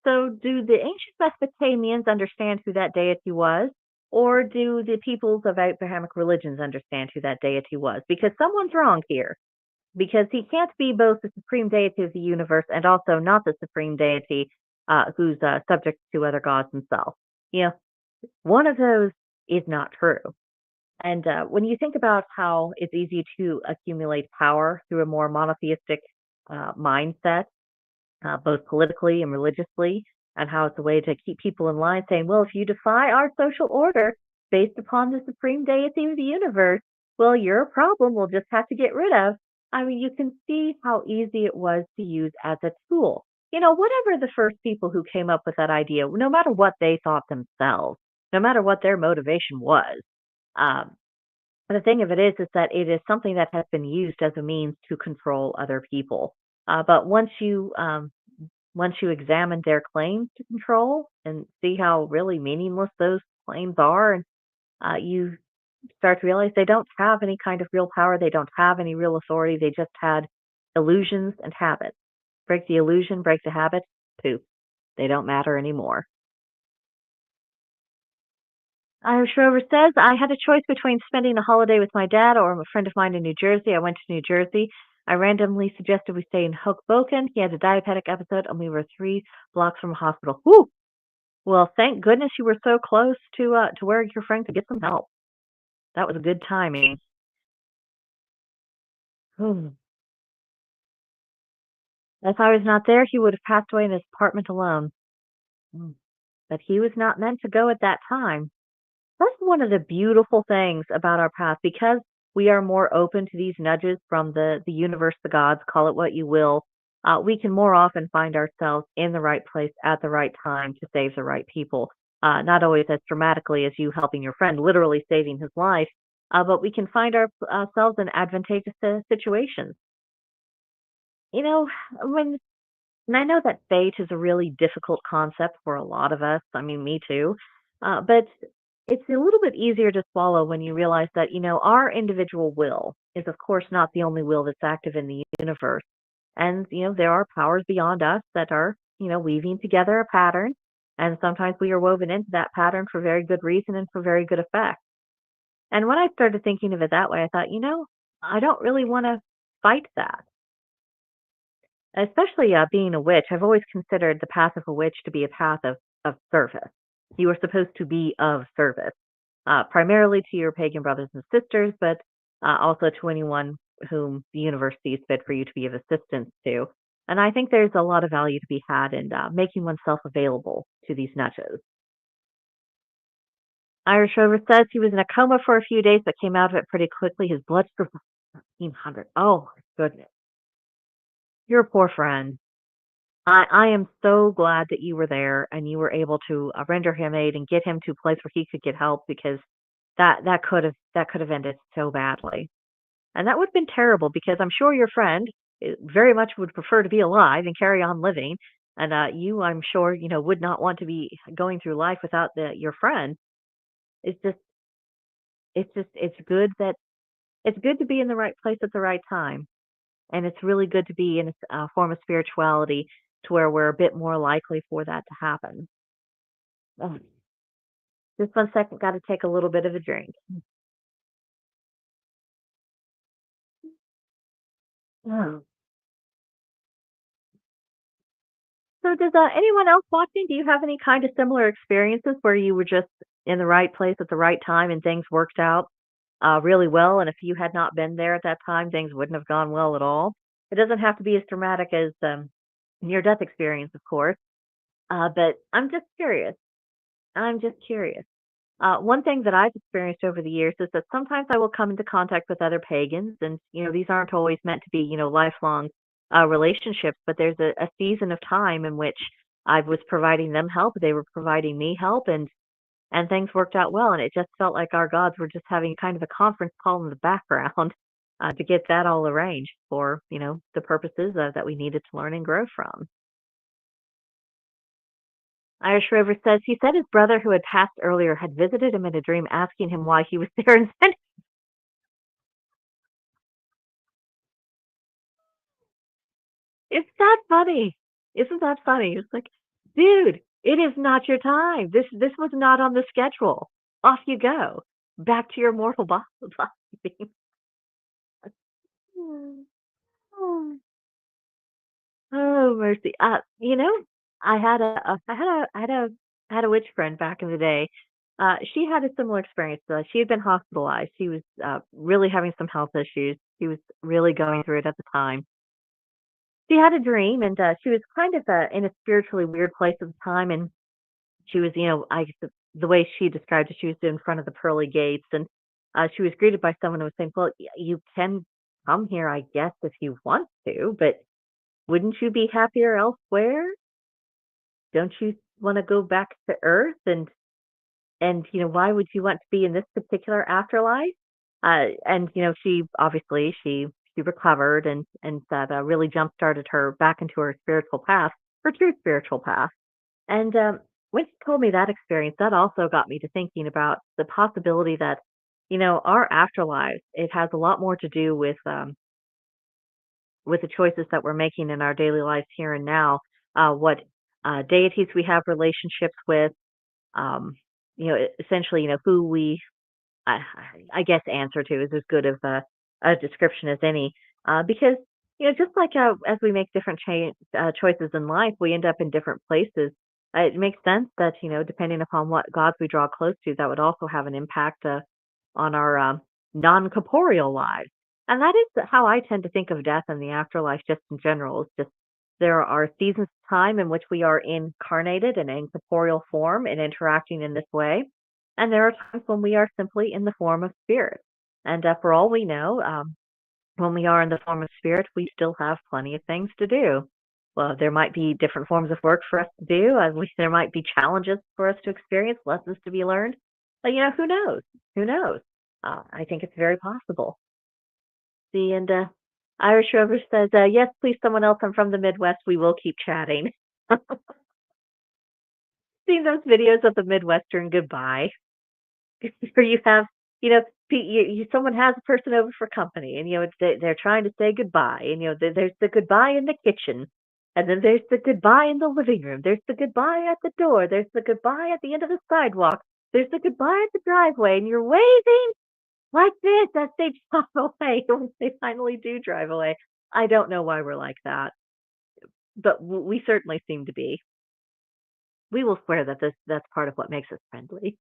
so, do the ancient Mesopotamians understand who that deity was, or do the peoples of Abrahamic religions understand who that deity was? Because someone's wrong here. Because he can't be both the supreme deity of the universe and also not the supreme deity who's subject to other gods himself. You know, one of those is not true. And when you think about how it's easy to accumulate power through a more monotheistic mindset, both politically and religiously, and how it's a way to keep people in line, saying, well, if you defy our social order based upon the supreme deity of the universe, well, you're a problem we'll just have to get rid of. I mean, you can see how easy it was to use as a tool. Whatever the first people who came up with that idea, no matter what they thought themselves, no matter what their motivation was, um, the thing of it is that it is something that has been used as a means to control other people. But once you examine their claims to control and see how really meaningless those claims are, and you start to realize they don't have any kind of real power, they don't have any real authority, they just had illusions and habits. Break the illusion, break the habit, poof, they don't matter anymore. Irish Rover says, I had a choice between spending a holiday with my dad or a friend of mine in New Jersey. I went to New Jersey. I randomly suggested we stay in Hoboken. He had a diabetic episode, and we were 3 blocks from a hospital. Whew! Well, thank goodness you were so close to where your friend could get some help. That was good timing. Whew. If I was not there, he would have passed away in his apartment alone. Mm. But he was not meant to go at that time. That's one of the beautiful things about our path because we are more open to these nudges from the universe, the gods, call it what you will. We can more often find ourselves in the right place at the right time to save the right people. Not always as dramatically as you helping your friend, literally saving his life, but we can find ourselves in advantageous situations. You know, when and I know that fate is a really difficult concept for a lot of us. I mean, me too. But it's a little bit easier to swallow when you realize that, our individual will is, of course, not the only will that's active in the universe. And, there are powers beyond us that are, weaving together a pattern. And sometimes we are woven into that pattern for very good reason and for very good effect. And when I started thinking of it that way, I thought, I don't really want to fight that. Especially, being a witch, I've always considered the path of a witch to be a path of service. You are supposed to be of service, primarily to your pagan brothers and sisters, but also to anyone whom the universe sees fit for you to be of assistance to. And I think there's a lot of value to be had in making oneself available to these nudges. Irish Rover says he was in a coma for a few days, but came out of it pretty quickly. His blood sugar was 1,300. Oh, my goodness. Your poor friend. I am so glad that you were there and you were able to render him aid and get him to a place where he could get help because that could have ended so badly. and that would have been terrible because I'm sure your friend very much would prefer to be alive and carry on living, and you, I'm sure, would not want to be going through life without your friend. It's just, it's good that it's good to be in the right place at the right time, and it's really good to be in a form of spirituality to where we're a bit more likely for that to happen. Oh, just 1 second, got to take a little bit of a drink. Oh. So does anyone else watching, do you have any kind of similar experiences where you were just in the right place at the right time and things worked out really well? And if you had not been there at that time, things wouldn't have gone well at all. It doesn't have to be as dramatic as near-death experience, of course. But I'm just curious. I'm just curious. One thing that I've experienced over the years is that sometimes I will come into contact with other pagans, and these aren't always meant to be, lifelong relationships. But there's a season of time in which I was providing them help, they were providing me help, and things worked out well. And it just felt like our gods were just having kind of a conference call in the background to get that all arranged for, the purposes that we needed to learn and grow from. Irish River says he said his brother, who had passed earlier, had visited him in a dream, asking him why he was there, and said, "It's that funny? Isn't that funny?" It's like, dude, it is not your time. This was not on the schedule. Off you go, back to your mortal body. Oh, mercy. I had I had a witch friend back in the day. She had a similar experience. She had been hospitalized. She was really having some health issues. She was really going through it at the time. She had a dream, and she was kind of in a spiritually weird place at the time. And she was, I guess the way she described it, she was in front of the pearly gates, and she was greeted by someone who was saying, "Well, you can come here, I guess, if you want to, but wouldn't you be happier elsewhere? Don't you want to go back to Earth? And why would you want to be in this particular afterlife?" And she obviously she recovered, and that really jump started her back into her spiritual path, her true spiritual path. And when she told me that experience, that also got me to thinking about the possibility that our afterlives, it has a lot more to do with the choices that we're making in our daily lives here and now, what deities we have relationships with, um, essentially, who we, I, I guess, answer to is as good of a description as any. Because, just like as we make different choices in life, we end up in different places. It makes sense that, depending upon what gods we draw close to, that would also have an impact on our non corporeal lives. And that is how I tend to think of death and the afterlife just in general. It's just there are seasons of time in which we are incarnated and in corporeal form and interacting in this way. And there are times when we are simply in the form of spirit. And for all we know, when we are in the form of spirit, we still have plenty of things to do. Well, there might be different forms of work for us to do. At least there might be challenges for us to experience, lessons to be learned. But who knows? Who knows? I think it's very possible. See, and Irish Rover says, "Yes, please, someone else. I'm from the Midwest. We will keep chatting." Seen those videos of the Midwestern goodbye? Where you have, you know, someone has a person over for company, and they're trying to say goodbye, and there's the goodbye in the kitchen, and then there's the goodbye in the living room. There's the goodbye at the door. There's the goodbye at the end of the sidewalk. There's the goodbye at the driveway, and you're waving like this as they drive away when they finally do drive away. I don't know why we're like that, but we certainly seem to be. We will swear that that's part of what makes us friendly.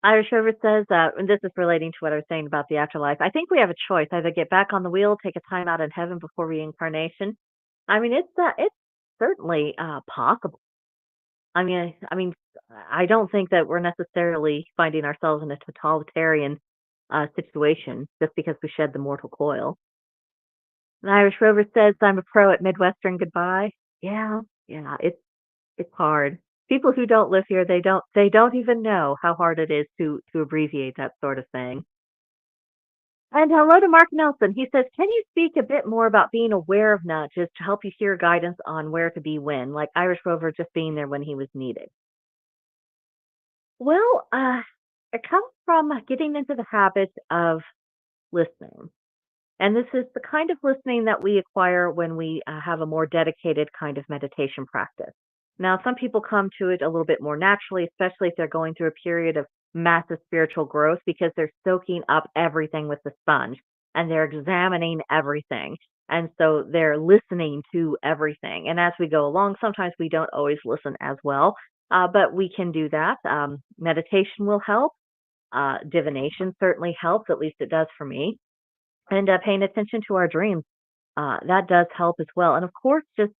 Irish Rover says, and this is relating to what I was saying about the afterlife. I think we have a choice: either get back on the wheel, take a time out in heaven before reincarnation. I mean, it's certainly possible. I mean, I don't think that we're necessarily finding ourselves in a totalitarian situation just because we shed the mortal coil. And Irish Rover says, "I'm a pro at Midwestern goodbye." Yeah, yeah, it's hard. People who don't live here, they don't even know how hard it is to abbreviate that sort of thing. And hello to Mark Nelson. He says, can you speak a bit more about being aware of nudges to help you hear guidance on where to be when, like Irish Rover just being there when he was needed? Well, it comes from getting into the habit of listening. And this is the kind of listening that we acquire when we have a more dedicated kind of meditation practice. Now, some people come to it a little bit more naturally, especially if they're going through a period of massive spiritual growth because they're soaking up everything with the sponge and they're examining everything. And so they're listening to everything. And as we go along, sometimes we don't always listen as well, but we can do that. Meditation will help. Divination certainly helps, at least it does for me, and paying attention to our dreams, that does help as well. And of course, just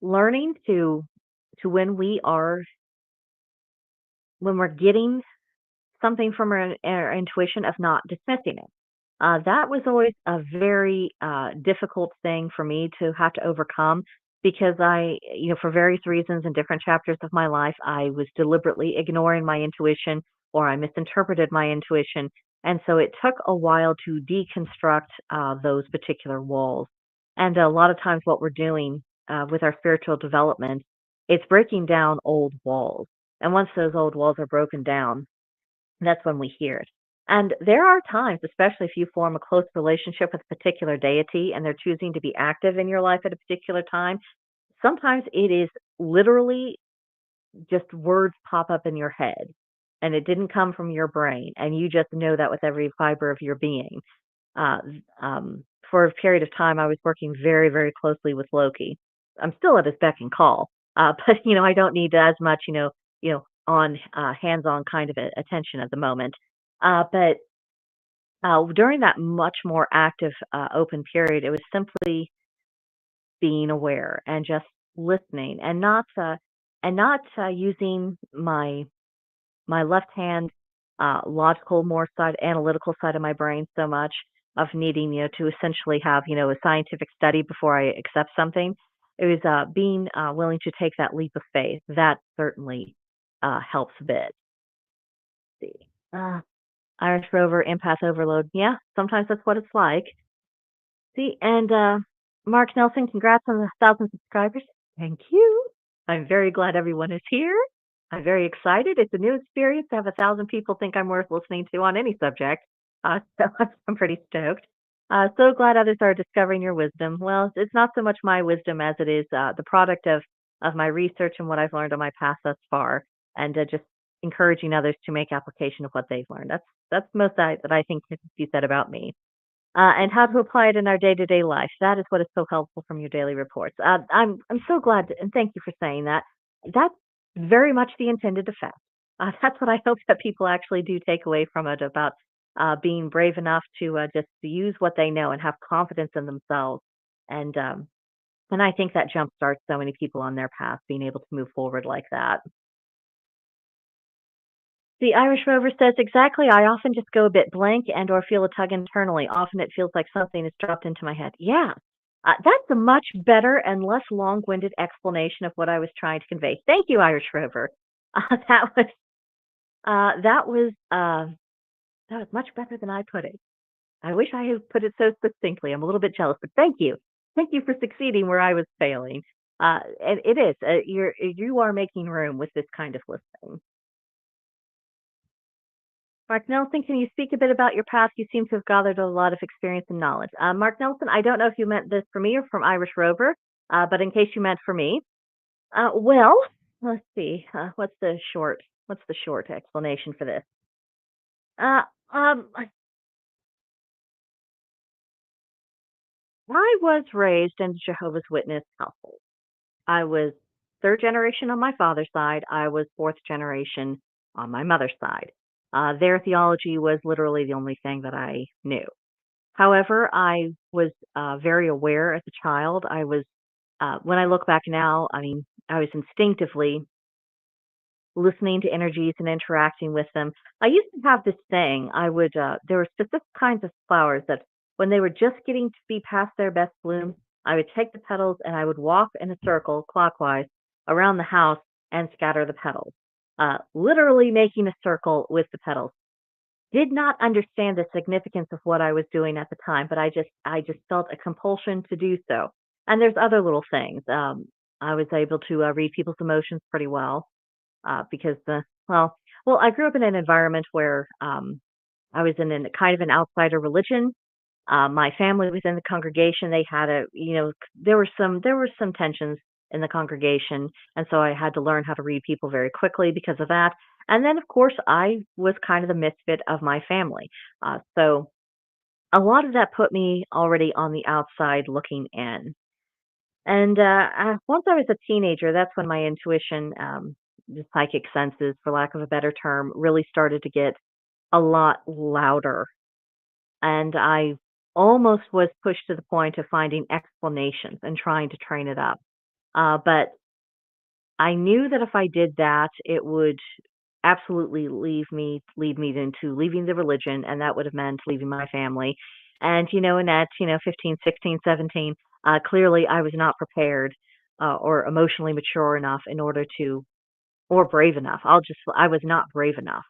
learning to when we're getting something from our intuition, of not dismissing it. That was always a very difficult thing for me to have to overcome because for various reasons in different chapters of my life, I was deliberately ignoring my intuition or I misinterpreted my intuition. And so it took a while to deconstruct those particular walls. And a lot of times, what we're doing with our spiritual development, it's breaking down old walls. And once those old walls are broken down, that's when we hear it. And there are times, especially if you form a close relationship with a particular deity and they're choosing to be active in your life at a particular time, sometimes it is literally just words pop up in your head and it didn't come from your brain. And you just know that with every fiber of your being. Uh, for a period of time, I was working very, very closely with Loki. I'm still at his beck and call, but I don't need as much, on hands-on kind of attention at the moment. But during that much more active open period, it was simply being aware and just listening, and not using my left hand, logical, more side, analytical side of my brain so much of needing, to essentially have, a scientific study before I accept something. It was being willing to take that leap of faith. That certainly helps a bit. See. Uh, Irish Rover, empath overload. Yeah, sometimes that's what it's like. See, and Mark Nelson, congrats on the 1,000 subscribers. Thank you. I'm very glad everyone is here. I'm very excited. It's a new experience to have 1,000 people think I'm worth listening to on any subject. So I'm pretty stoked. So glad others are discovering your wisdom. Well, it's not so much my wisdom as it is the product of my research and what I've learned on my path thus far, and just encouraging others to make application of what they've learned. That's most that I think can be said about me, and how to apply it in our day-to-day life. That is what is so helpful from your daily reports. I'm so glad, and thank you for saying that. That's very much the intended effect. That's what I hope that people actually do take away from it about being brave enough to just use what they know and have confidence in themselves. And I think that jumpstarts so many people on their path, being able to move forward like that. The Irish Rover says, exactly. I often just go a bit blank and or feel a tug internally. Often it feels like something is dropped into my head. Yeah, that's a much better and less long-winded explanation of what I was trying to convey. Thank you, Irish Rover. That was that was that was much better than I put it. I wish I had put it so succinctly. I'm a little bit jealous, but thank you. Thank you for succeeding where I was failing. And it is. You are making room with this kind of listening. Mark Nelson, can you speak a bit about your path? You seem to have gathered a lot of experience and knowledge. Mark Nelson, I don't know if you meant this for me or from Irish Rover, but in case you meant for me, well, let's see. What's the short explanation for this? Uh, I was raised in a Jehovah's Witness household. I was third generation on my father's side. I was fourth generation on my mother's side. Their theology was literally the only thing that I knew. However, I was very aware as a child. When I look back now, I mean, I was instinctively listening to energies and interacting with them. I used to have this thing. There were specific kinds of flowers that when they were just getting to be past their best bloom, I would take the petals and I would walk in a circle clockwise around the house and scatter the petals, literally making a circle with the petals. did not understand the significance of what I was doing at the time, but I just felt a compulsion to do so. And there's other little things. I was able to read people's emotions pretty well because well, I grew up in an environment where I was in kind of an outsider religion. My family was in the congregation. They had there were some tensions in the congregation, and so I had to learn how to read people very quickly because of that. And then, of course, I was kind of the misfit of my family. So a lot of that put me already on the outside looking in. And once I was a teenager, that's when my intuition, the psychic senses, for lack of a better term, really started to get a lot louder. And I almost was pushed to the point of finding explanations and trying to train it up. But I knew that if I did that, it would absolutely lead me into leaving the religion, and that would have meant leaving my family. And, and at, 15, 16, 17, clearly I was not prepared or emotionally mature enough in order to, or brave enough. I was not brave enough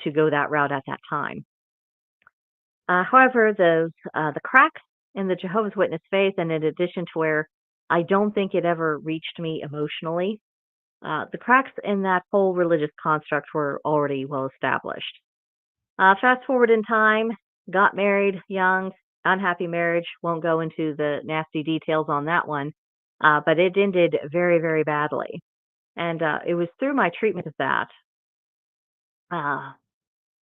to go that route at that time. However, the cracks in the Jehovah's Witness faith, and in addition to where I don't think it ever reached me emotionally, the cracks in that whole religious construct were already well established. Fast forward in time, got married young, unhappy marriage. Won't go into the nasty details on that one, but it ended very, very badly. And it was through my treatment of that uh,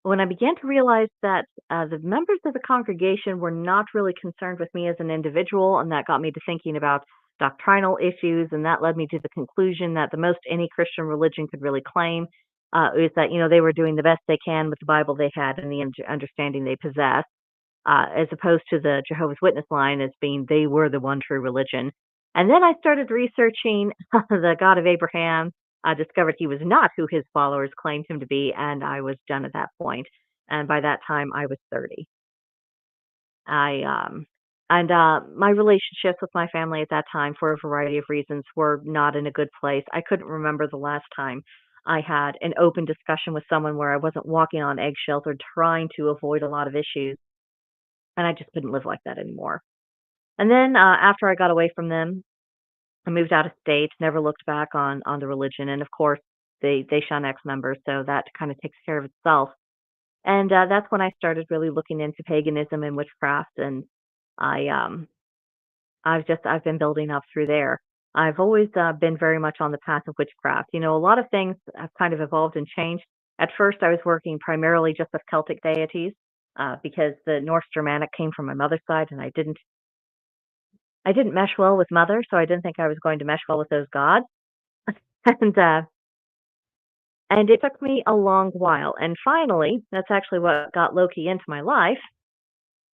when I began to realize that the members of the congregation were not really concerned with me as an individual, and that got me to thinking about doctrinal issues, and that led me to the conclusion that the most any Christian religion could really claim is that they were doing the best they can with the Bible they had and the understanding they possessed, as opposed to the Jehovah's Witness line as being they were the one true religion. And then I started researching the God of Abraham. I discovered he was not who his followers claimed him to be, and I was done at that point. And by that time, I was 30. I and My relationships with my family at that time, for a variety of reasons, were not in a good place. I couldn't remember the last time I had an open discussion with someone where I wasn't walking on eggshells or trying to avoid a lot of issues, and I just couldn't live like that anymore. And then after I got away from them, I moved out of state, never looked back on the religion, and of course they shun ex-members, so that kind of takes care of itself. And that's when I started really looking into paganism and witchcraft, and I I've been building up through there. I've always been very much on the path of witchcraft. A lot of things have kind of evolved and changed. At first, I was working primarily just with Celtic deities because the Norse Germanic came from my mother's side, and I didn't mesh well with mother, so I didn't think I was going to mesh well with those gods. and uh, and it took me a long while. And finally, that's actually what got Loki into my life.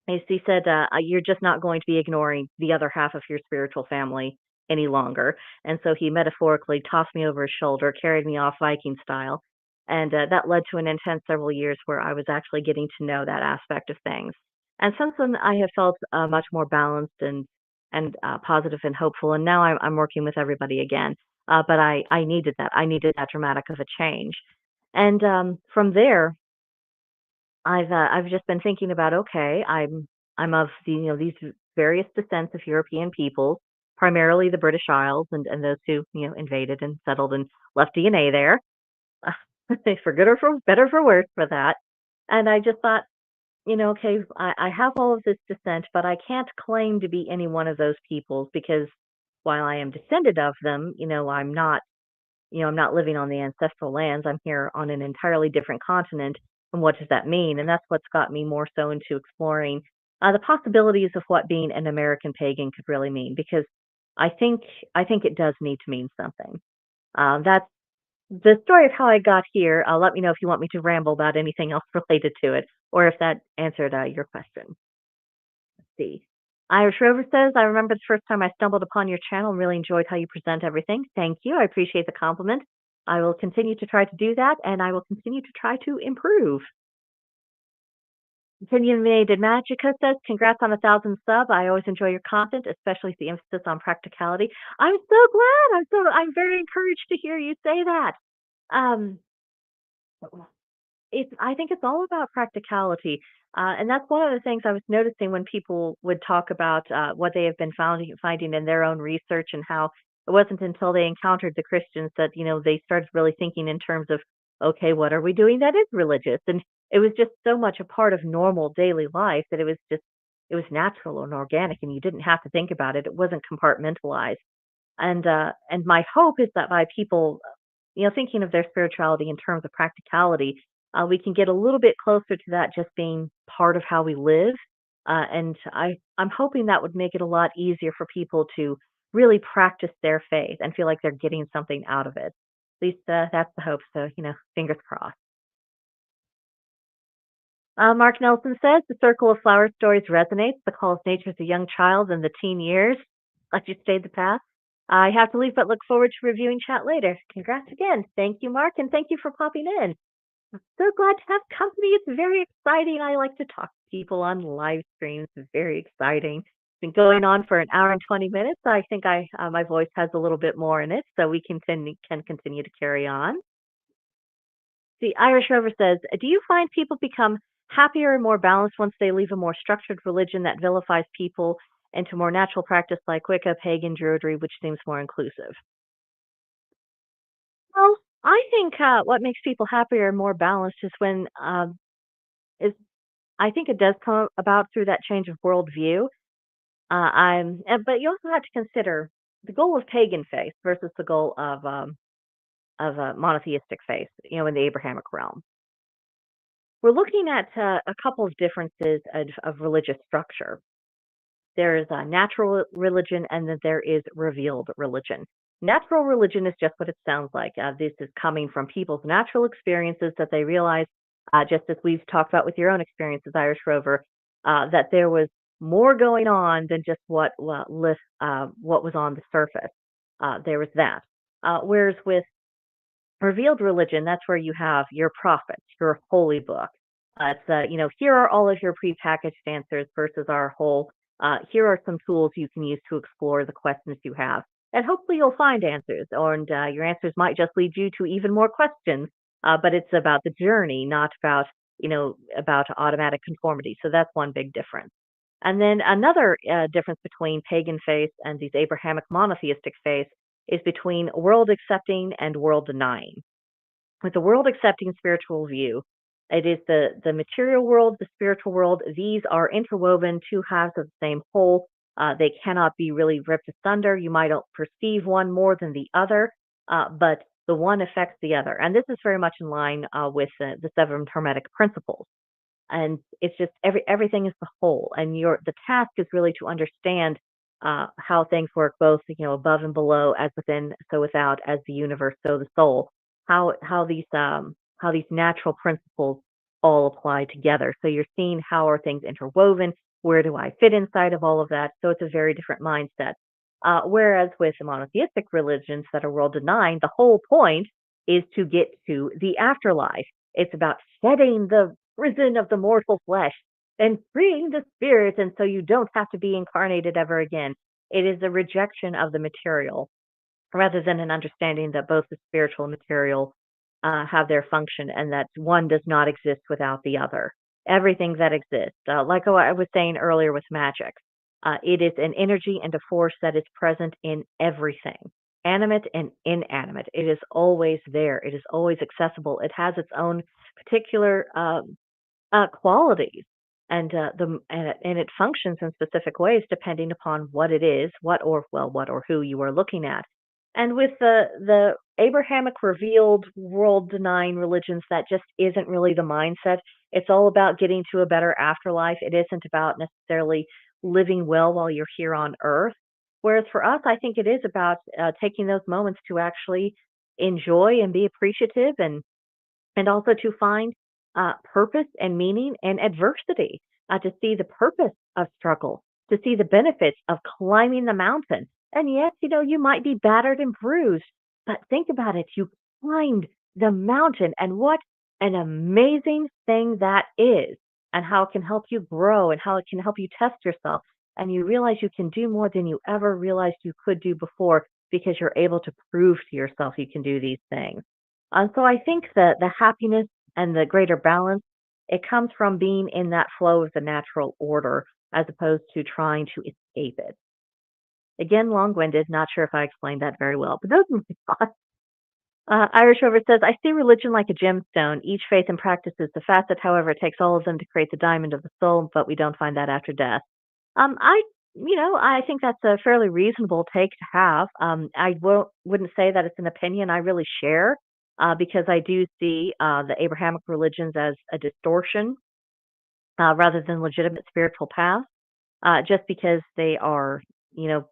Is he said, "You're just not going to be ignoring the other half of your spiritual family any longer." And so he metaphorically tossed me over his shoulder, carried me off Viking style, and that led to an intense several years where I was actually getting to know that aspect of things. And since then, I have felt much more balanced and positive and hopeful. And now I'm working with everybody again. But I needed that. I needed that dramatic of a change. And from there, I've just been thinking about, okay, I'm of these various descents of European peoples, primarily the British Isles and those who invaded and settled and left DNA there, for good or for better or for worse for that. And I just thought, okay, I have all of this descent, but I can't claim to be any one of those peoples because while I am descended of them, I'm not living on the ancestral lands. I'm here on an entirely different continent. And what does that mean? And that's what's got me more so into exploring the possibilities of what being an American pagan could really mean, because I think I think it does need to mean something. That's the story of how I got here. Let me know if you want me to ramble about anything else related to it, or if that answered your question. See. Irish Rover says, I remember the first time I stumbled upon your channel and really enjoyed how you present everything. Thank you. I appreciate the compliment. I will continue to try to do that, and I will continue to try to improve. Opinionated Magica says, congrats on 1,000 sub. I always enjoy your content, especially the emphasis on practicality. I'm so glad. I'm very encouraged to hear you say that. Um, I think it's all about practicality, and that's one of the things I was noticing when people would talk about, what they have been finding in their own research and how it wasn't until they encountered the Christians that, they started really thinking in terms of, "Okay, what are we doing that is religious?" And it was just so much a part of normal daily life that it was natural and organic, and you didn't have to think about it. It wasn't compartmentalized. And my hope is that by people, thinking of their spirituality in terms of practicality, we can get a little bit closer to that just being part of how we live. And I'm hoping that would make it a lot easier for people to really practice their faith and feel like they're getting something out of it. At least that's the hope. So, fingers crossed. Mark Nelson says the circle of flower stories resonates. The call of nature is a young child in the teen years. Like you stayed the path. I have to leave, but look forward to reviewing chat later. Congrats again. Thank you, Mark, and thank you for popping in. So glad to have company. It's very exciting. I like to talk to people on live streams. It's very exciting. It's been going on for an hour and 20 minutes. I think my voice has a little bit more in it, so we can continue to carry on. The Irish Rover says, "Do you find people become happier and more balanced once they leave a more structured religion that vilifies people into more natural practice like Wicca, pagan Druidry, which seems more inclusive?" Well, I think what makes people happier and more balanced is when is I think it does come about through that change of worldview. But you also have to consider the goal of pagan faith versus the goal of a monotheistic faith. In the Abrahamic realm. We're looking at a couple of differences of religious structure. There is a natural religion, and then there is revealed religion. Natural religion is just what it sounds like. This is coming from people's natural experiences that they realize, just as we've talked about with your own experiences, Irish Rover, that there was more going on than just what was on the surface. There was that. Whereas with revealed religion, that's where you have your prophets, your holy book. Here are all of your prepackaged answers versus our whole, here are some tools you can use to explore the questions you have. And hopefully you'll find answers, and your answers might just lead you to even more questions. But it's about the journey, not about automatic conformity. So that's one big difference. And then another difference between pagan faith and these Abrahamic monotheistic faiths is between world accepting and world denying. With the world accepting spiritual view, it is the material world, the spiritual world. These are interwoven, two halves of the same whole. They cannot be really ripped asunder. You might perceive one more than the other, but the one affects the other. And this is very much in line with the seven hermetic principles. And it's just everything is the whole, and the task is really to understand how things work, both above and below, as within, so without, as the universe, so the soul. How these natural principles all apply together. So you're seeing how are things interwoven. Where do I fit inside of all of that? So it's a very different mindset. Whereas with the monotheistic religions that are world denying, the whole point is to get to the afterlife. It's about shedding the prison of the mortal flesh and freeing the spirit, and so you don't have to be incarnated ever again. It is a rejection of the material rather than an understanding that both the spiritual and material have their function and that one does not exist without the other. Everything that exists, like I was saying earlier with magic, it is an energy and a force that is present in everything, animate and inanimate. It is always there. It is always accessible. It has its own particular qualities, and it functions in specific ways depending upon what it is, what or who you are looking at. And with the Abrahamic revealed world denying religions, that just isn't really the mindset. It's all about getting to a better afterlife. It isn't about necessarily living well while you're here on earth. Whereas for us, I think it is about taking those moments to actually enjoy and be appreciative, and also to find purpose and meaning and adversity, to see the purpose of struggle, to see the benefits of climbing the mountain. And yes, you might be battered and bruised, but think about it. You climbed the mountain, and what an amazing thing that is, and how it can help you grow and how it can help you test yourself. And you realize you can do more than you ever realized you could do before because you're able to prove to yourself you can do these things. And so I think that the happiness and the greater balance, it comes from being in that flow of the natural order as opposed to trying to escape it. Again, long-winded, not sure if I explained that very well, but those are my thoughts. Irish Rover says, I see religion like a gemstone. Each faith and practice is the facet. However, it takes all of them to create the diamond of the soul, but we don't find that after death. I, I think that's a fairly reasonable take to have. Wouldn't say that it's an opinion I really share, because I do see the Abrahamic religions as a distortion rather than legitimate spiritual path, just because they are,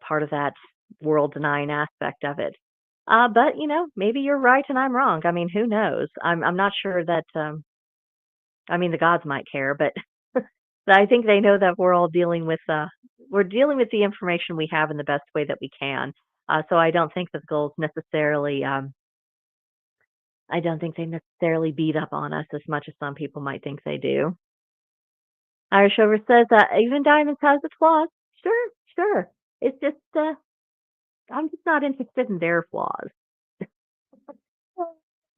part of that world denying aspect of it. But maybe you're right and I'm wrong. I mean, who knows? I'm not sure that. I mean, the gods might care, but but I think they know that we're dealing with the information we have in the best way that we can. So I don't think that the goals necessarily. I don't think they necessarily beat up on us as much as some people might think they do. Irish Over says even diamonds has its flaws. Sure, sure. It's just I'm just not interested in their flaws.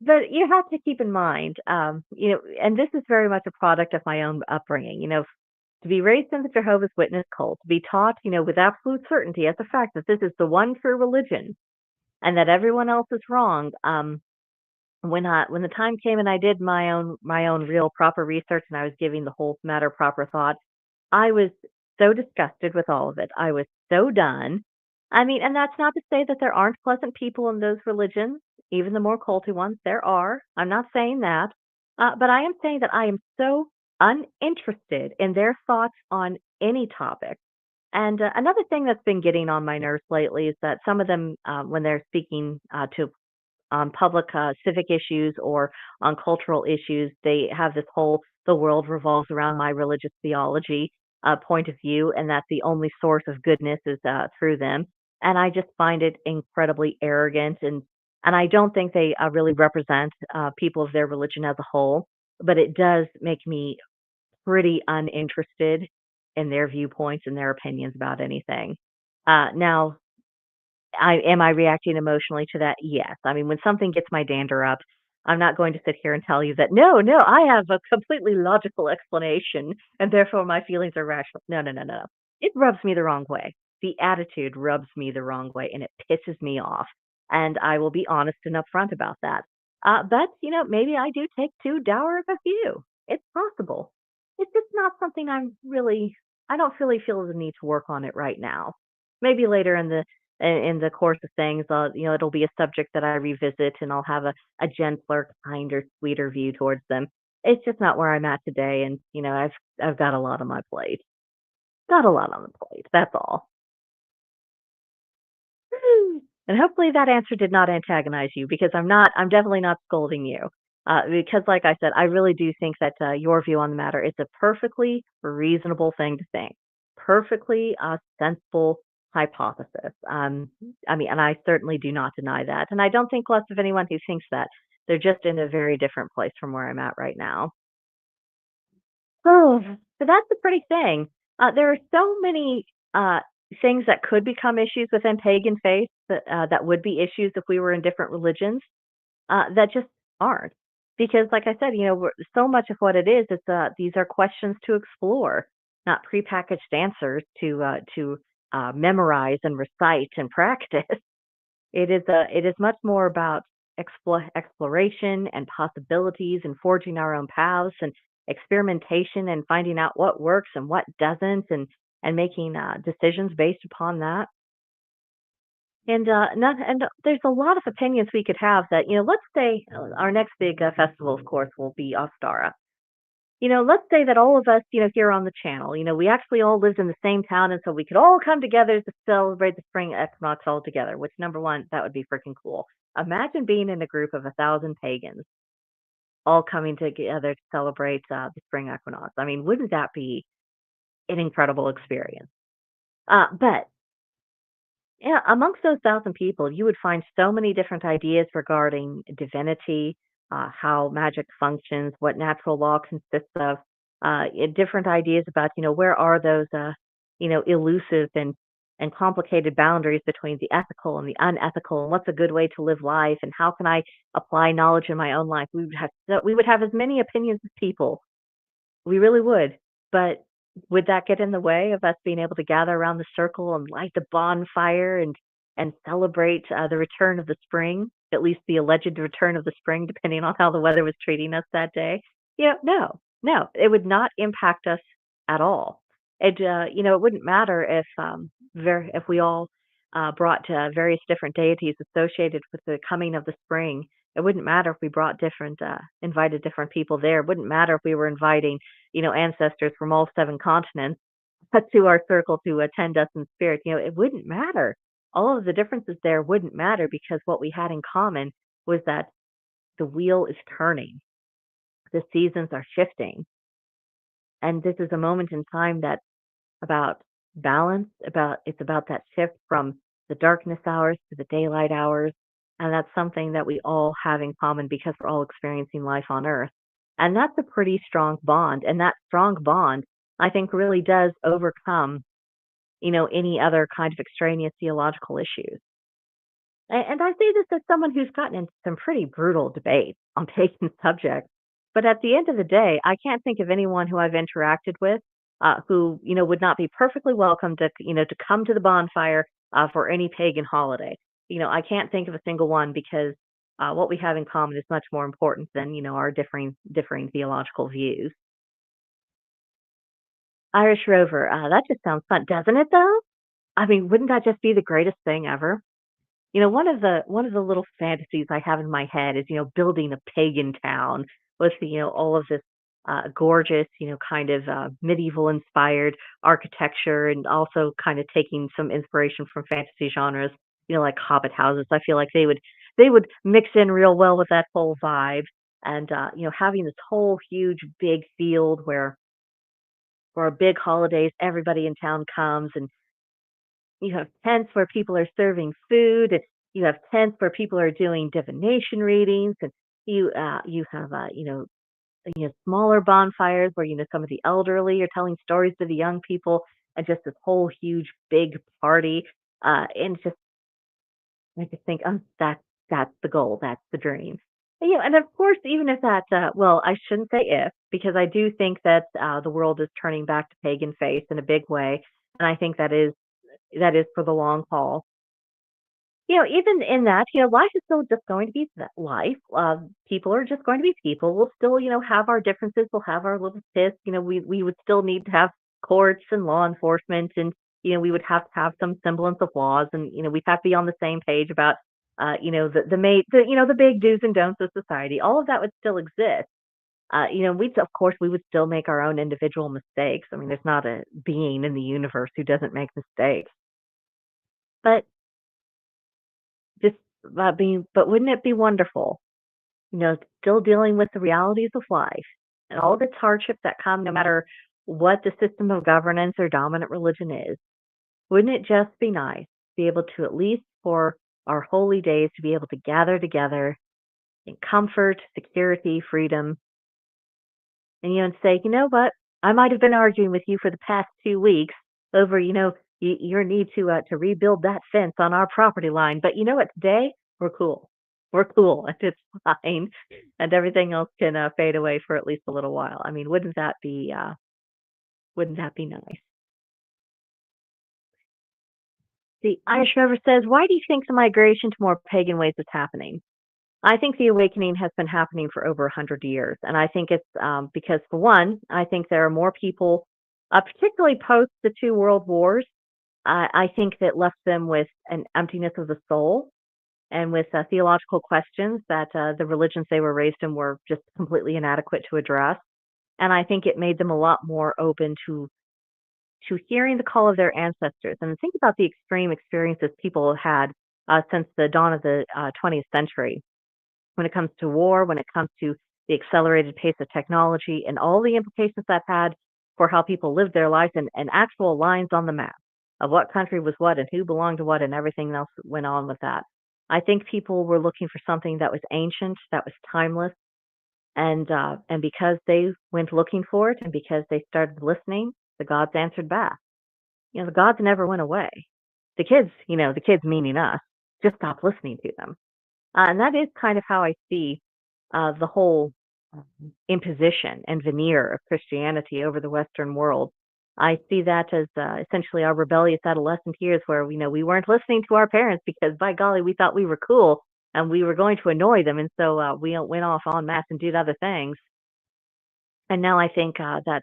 But you have to keep in mind, and this is very much a product of my own upbringing. To be raised in the Jehovah's Witness cult, to be taught, with absolute certainty as a fact that this is the one true religion and that everyone else is wrong. When the time came and I did my own real proper research and I was giving the whole matter proper thought, I was so disgusted with all of it. I was so done. I mean, and that's not to say that there aren't pleasant people in those religions, even the more culty ones. There are. I'm not saying that. But I am saying that I am so uninterested in their thoughts on any topic. And another thing that's been getting on my nerves lately is that some of them, when they're speaking to on public civic issues or on cultural issues. They have this whole the world revolves around my religious theology point of view, and that the only source of goodness is through them. And I just find it incredibly arrogant, and I don't think they really represent people of their religion as a whole. But it does make me pretty uninterested in their viewpoints and their opinions about anything. Now, am I reacting emotionally to that? Yes. I mean, when something gets my dander up, I'm not going to sit here and tell you that no, no, I have a completely logical explanation and therefore my feelings are rational. No, no, no, no. No. It rubs me the wrong way. The attitude rubs me the wrong way and it pisses me off. And I will be honest and upfront about that. But, maybe I do take too dour of a view. It's possible. It's just not something I don't really feel the need to work on it right now. Maybe later in the course of things, it'll be a subject that I revisit and I'll have a gentler, kinder, sweeter view towards them. It's just not where I'm at today. And, I've got a lot on my plate. Got a lot on the plate. That's all. And hopefully that answer did not antagonize you because I'm definitely not scolding you. Because like I said, I really do think that your view on the matter is a perfectly reasonable thing to think. Perfectly sensible hypothesis. I mean, and I certainly do not deny that. And I don't think less of anyone who thinks that. They're just in a very different place from where I'm at right now. Oh, so that's the pretty thing. There are so many things that could become issues within pagan faith that would be issues if we were in different religions that just aren't. Because, like I said, so much of what it is these are questions to explore, not prepackaged answers to memorize and recite and practice. It is much more about exploration and possibilities and forging our own paths and experimentation and finding out what works and what doesn't and making decisions based upon that. And there's a lot of opinions we could have that, let's say our next big festival, of course, will be Ostara. Let's say that all of us, here on the channel, we actually all lived in the same town, and so we could all come together to celebrate the spring equinox all together, which, number one, that would be freaking cool. Imagine being in a group of 1,000 pagans all coming together to celebrate the spring equinox. I mean, wouldn't that be an incredible experience? But yeah, amongst those 1,000 people, you would find so many different ideas regarding divinity, how magic functions, what natural law consists of, different ideas about, where are those, elusive and and complicated boundaries between the ethical and the unethical and what's a good way to live life and how can I apply knowledge in my own life. We would have as many opinions as people. We really would. But would that get in the way of us being able to gather around the circle and light the bonfire and celebrate the return of the spring, at least the alleged return of the spring, depending on how the weather was treating us that day? No, no, it would not impact us at all. It wouldn't matter if we all brought various different deities associated with the coming of the spring. It wouldn't matter if we brought invited different people there. It wouldn't matter if we were inviting ancestors from all 7 continents to our circle to attend us in spirit. It wouldn't matter. All of the differences there wouldn't matter because what we had in common was that the wheel is turning, the seasons are shifting, and this is a moment in time that's about balance, it's about that shift from the darkness hours to the daylight hours, and that's something that we all have in common because we're all experiencing life on Earth. And that's a pretty strong bond, and that strong bond, I think, really does overcome, any other kind of extraneous theological issues. And I say this as someone who's gotten into some pretty brutal debates on pagan subjects. But at the end of the day, I can't think of anyone who I've interacted with who, would not be perfectly welcome to come to the bonfire for any pagan holiday. I can't think of a single one because what we have in common is much more important than, our differing theological views. Irish Rover, that just sounds fun, doesn't it? Though, I mean, wouldn't that just be the greatest thing ever? One of the little fantasies I have in my head is, building a pagan town with, all of this gorgeous, kind of medieval inspired architecture and also kind of taking some inspiration from fantasy genres, like Hobbit houses. I feel like they would mix in real well with that whole vibe and having this whole huge big field where for our big holidays everybody in town comes and you have tents where people are serving food, and you have tents where people are doing divination readings, and you have smaller bonfires where some of the elderly are telling stories to the young people, and just this whole huge big party. And just I just think, that's the goal, that's the dream. And of course, even if that, well, I shouldn't say if, because I do think that the world is turning back to pagan faith in a big way, and I think that is for the long haul. Even in that, life is still just going to be that life. People are just going to be people. We'll still, have our differences. We'll have our little tiffs. We would still need to have courts and law enforcement, and we would have to have some semblance of laws, and we'd have to be on the same page about, the big do's and don'ts of society. All of that would still exist. We would still make our own individual mistakes. I mean, there's not a being in the universe who doesn't make mistakes, but just but wouldn't it be wonderful, still dealing with the realities of life and all of its hardships that come no matter what the system of governance or dominant religion is? Wouldn't it just be nice to be able to, at least for our holy days, to be able to gather together in comfort, security, freedom, and say, you know what? I might have been arguing with you for the past 2 weeks over, your need to rebuild that fence on our property line, but you know what? Today we're cool. We're cool, and it's fine, and everything else can fade away for at least a little while. I mean, wouldn't that be nice? The Irish River says, "Why do you think the migration to more pagan ways is happening?" I think the awakening has been happening for over 100 years. And I think it's because, for one, I think there are more people, particularly post the 2 world wars, I think that left them with an emptiness of the soul and with theological questions that the religions they were raised in were just completely inadequate to address. And I think it made them a lot more open to hearing the call of their ancestors. And think about the extreme experiences people have had since the dawn of the 20th century when it comes to war, when it comes to the accelerated pace of technology, and all the implications that had for how people lived their lives, and actual lines on the map of what country was what and who belonged to what and everything else that went on with that. I think people were looking for something that was ancient, that was timeless, and because they went looking for it and because they started listening, the gods answered back. The gods never went away. the kids meaning us, just stop listening to them. And that is kind of how I see the whole imposition and veneer of Christianity over the Western world. I see that as essentially our rebellious adolescent years, where we weren't listening to our parents because, by golly, we thought we were cool and we were going to annoy them, and so we went off en masse and did other things. And now I think that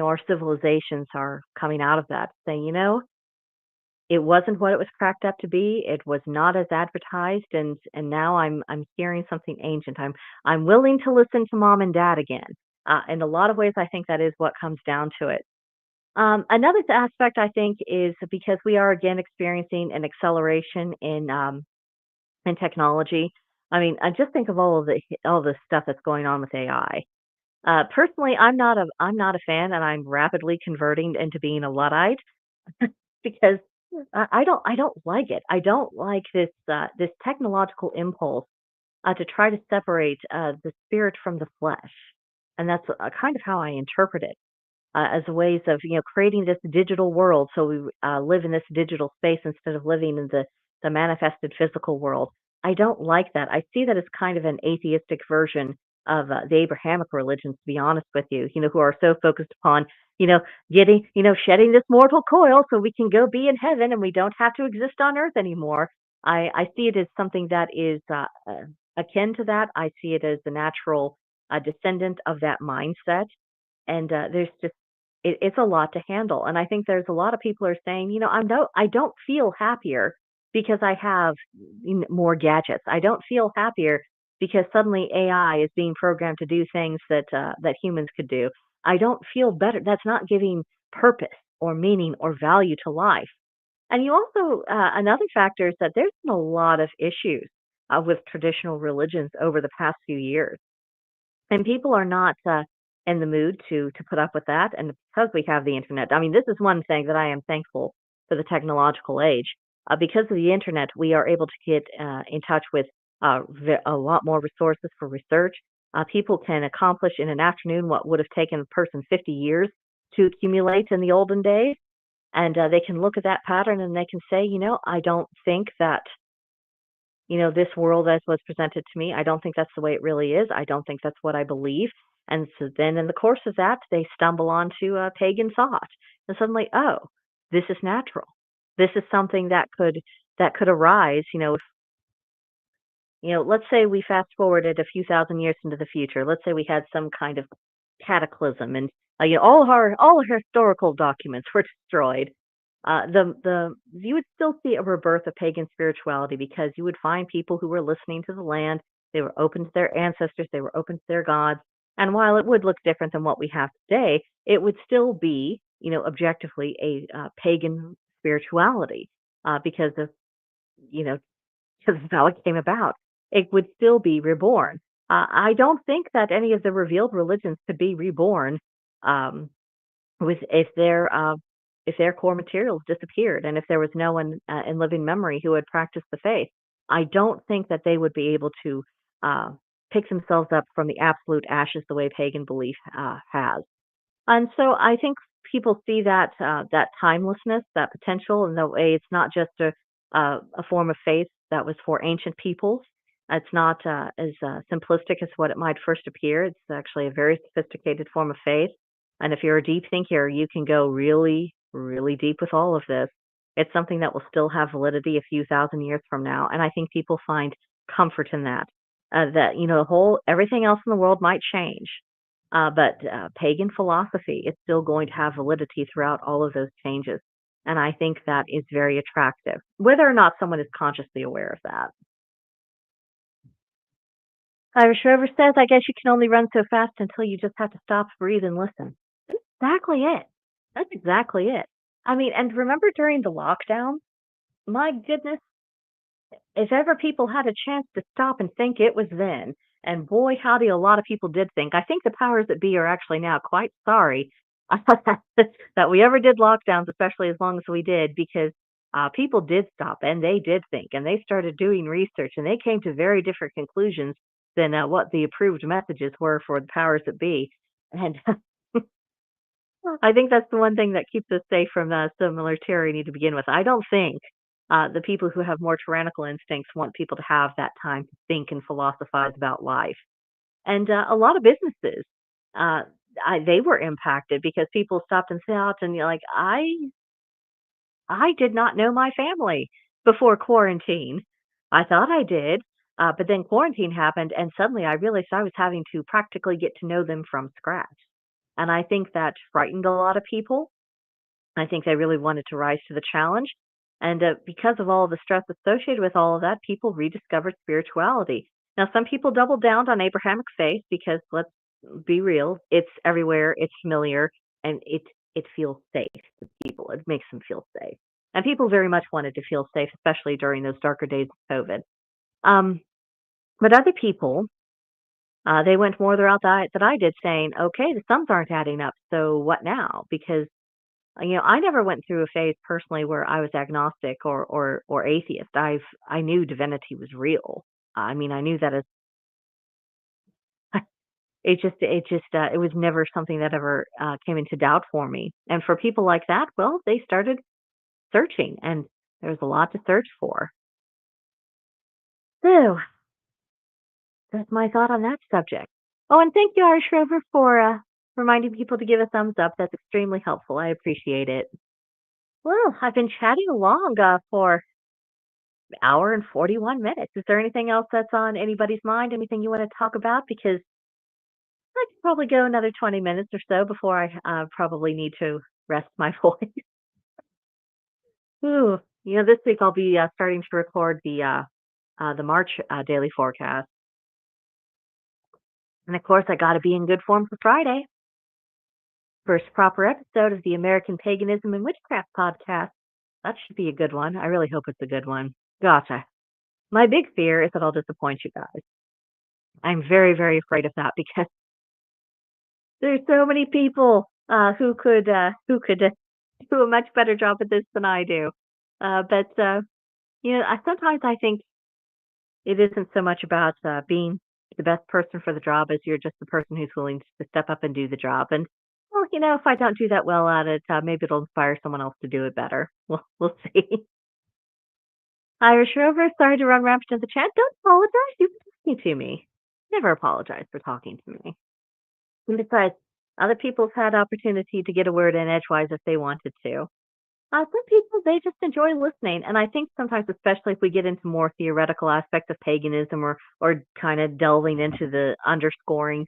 our civilizations are coming out of that, saying, it wasn't what it was cracked up to be. It was not as advertised, and now I'm hearing something ancient. I'm willing to listen to mom and dad again. In a lot of ways, I think that is what comes down to it. Another aspect I think is because we are again experiencing an acceleration in technology. I mean, I just think of all the stuff that's going on with AI. Personally, I'm not a fan, and I'm rapidly converting into being a luddite because I don't like it. I don't like this technological impulse to try to separate the spirit from the flesh, and that's kind of how I interpret it as ways of creating this digital world, so we live in this digital space instead of living in the manifested physical world. I don't like that. I see that as kind of an atheistic version of the Abrahamic religions, to be honest with you, who are so focused upon you know getting shedding this mortal coil so we can go be in heaven and we don't have to exist on earth anymore. I see it as something that is akin to that. I see it as a natural descendant of that mindset, and there's just it's a lot to handle. And I think there's a lot of people are saying, I don't feel happier because I have more gadgets. I don't feel happier because suddenly AI is being programmed to do things that humans could do. I don't feel better. That's not giving purpose or meaning or value to life. And you also another factor is that there's been a lot of issues with traditional religions over the past few years, and people are not in the mood to put up with that. And because we have the internet, I mean, this is one thing that I am thankful for the technological age. Because of the internet, we are able to get in touch with a lot more resources for research. People can accomplish in an afternoon what would have taken a person 50 years to accumulate in the olden days, and they can look at that pattern and they can say, I don't think that this world as was presented to me, I don't think that's the way it really is. I don't think that's what I believe. And so then in the course of that, they stumble onto pagan thought. And suddenly, oh, this is natural. This is something that could arise, let's say we fast forwarded a few thousand years into the future. Let's say we had some kind of cataclysm, and all our historical documents were destroyed. The you would still see a rebirth of pagan spirituality because you would find people who were listening to the land. They were open to their ancestors. They were open to their gods. And while it would look different than what we have today, it would still be, objectively a pagan spirituality because of you know because of how it came about. It would still be reborn. I don't think that any of the revealed religions could be reborn um, with if their core materials disappeared and if there was no one in living memory who had practiced the faith. I don't think that they would be able to uh, pick themselves up from the absolute ashes the way pagan belief has. And so I think people see that timelessness, that potential, and the way it's not just a form of faith that was for ancient peoples. It's not as simplistic as what it might first appear. It's actually a very sophisticated form of faith. And if you're a deep thinker, you can go really, really deep with all of this. It's something that will still have validity a few thousand years from now. And I think people find comfort in that. That, the whole everything else in the world might change, but pagan philosophy is still going to have validity throughout all of those changes. And I think that is very attractive, whether or not someone is consciously aware of that. Irish Rover says, I guess you can only run so fast until you just have to stop, breathe, and listen. That's exactly it. That's exactly it. I mean, and remember during the lockdown, my goodness, if ever people had a chance to stop and think, it was then. And boy, howdy, a lot of people did think. I think the powers that be are actually now quite sorry that we ever did lockdowns, especially as long as we did, because people did stop and they did think and they started doing research and they came to very different conclusions than what the approved messages were for the powers that be. And I think that's the one thing that keeps us safe from similar tyranny to begin with. I don't think the people who have more tyrannical instincts want people to have that time to think and philosophize about life. And a lot of businesses, uh, they were impacted because people stopped and thought, and you're like, I did not know my family before quarantine. I thought I did, but then quarantine happened, and suddenly I realized I was having to practically get to know them from scratch. And I think that frightened a lot of people. I think they really wanted to rise to the challenge. And because of all the stress associated with all of that, people rediscovered spirituality. Now, some people doubled down on Abrahamic faith because let's be real, it's everywhere, it's familiar, and it feels safe to people. It makes them feel safe. And people very much wanted to feel safe, especially during those darker days of COVID. Um, but other people, they went more the route that I did, saying, okay, the sums aren't adding up. So what now? Because I never went through a phase personally where I was agnostic or atheist. I knew divinity was real. I mean, I knew that it was never something that ever came into doubt for me. And for people like that, well, they started searching, and there's a lot to search for. So that's my thought on that subject. Oh, and thank you, Irish Rover, for reminding people to give a thumbs up. That's extremely helpful. I appreciate it. Well, I've been chatting along for hour and 41 minutes. Is there anything else that's on anybody's mind? Anything you want to talk about? Because I could probably go another 20 minutes or so before I probably need to rest my voice. Ooh, this week I'll be starting to record the March daily forecast, and of course I got to be in good form for Friday. First proper episode of the American Paganism and Witchcraft podcast. That should be a good one. I really hope it's a good one. Gosh, my big fear is that I'll disappoint you guys. I'm very, very afraid of that because there's so many people who could do a much better job at this than I do. But sometimes I think it isn't so much about being the best person for the job as you're just the person who's willing to step up and do the job. And well, if I don't do that well at it, maybe it'll inspire someone else to do it better. We'll see. Irish Rover, sorry to run rampant in the chat. Don't apologize. You've been talking to me. Never apologize for talking to me. And besides, other people's had opportunity to get a word in edgewise if they wanted to. Some people, they just enjoy listening. And I think sometimes, especially if we get into more theoretical aspects of paganism or kind of delving into the underscoring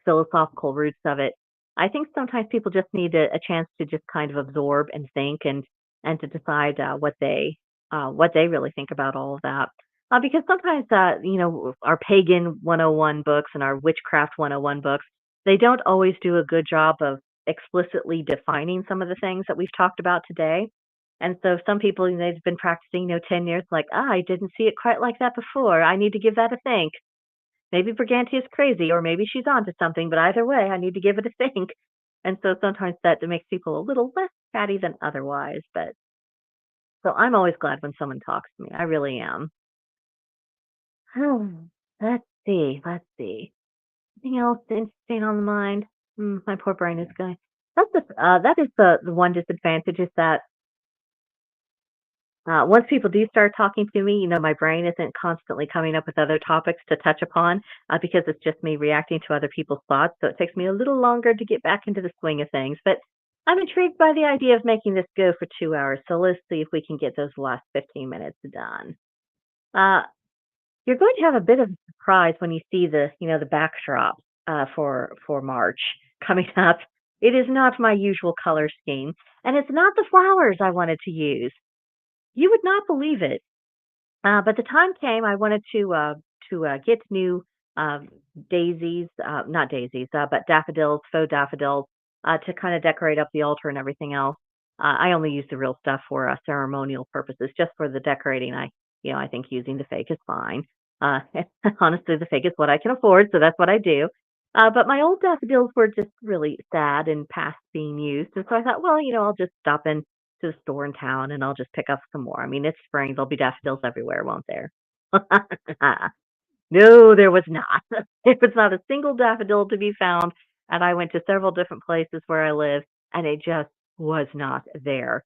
philosophical roots of it, I think sometimes people just need a chance to just kind of absorb and think and to decide what they really think about all of that. Because sometimes, our pagan 101 books and our witchcraft 101 books, they don't always do a good job of explicitly defining some of the things that we've talked about today. And so some people, they've been practicing, 10 years, like, I didn't see it quite like that before. I need to give that a think. Maybe Brigantia's crazy, or maybe she's onto something, but either way, I need to give it a think. And so sometimes that makes people a little less chatty than otherwise. But so I'm always glad when someone talks to me. I really am. Let's see. Let's see. Anything else interesting on the mind? My poor brain is going. That is the one disadvantage is that once people do start talking to me, my brain isn't constantly coming up with other topics to touch upon because it's just me reacting to other people's thoughts. So it takes me a little longer to get back into the swing of things. But I'm intrigued by the idea of making this go for 2 hours. So let's see if we can get those last 15 minutes done. Uh, you're going to have a bit of a surprise when you see the backdrop for March coming up. It is not my usual color scheme, and it's not the flowers I wanted to use. You would not believe it. But the time came. I wanted to get new um, daisies, not daisies, but daffodils, faux daffodils, to kind of decorate up the altar and everything else. I only use the real stuff for ceremonial purposes. Just for the decorating, I think using the fake is fine. Uh, honestly, the fake is what I can afford, so that's what I do. But my old daffodils were just really sad and past being used, and so I thought, well, I'll just stop in to the store in town and I'll just pick up some more. I mean, it's spring, there'll be daffodils everywhere, won't there? No, there was not. There was not a single daffodil to be found, and I went to several different places where I live, and it just was not there.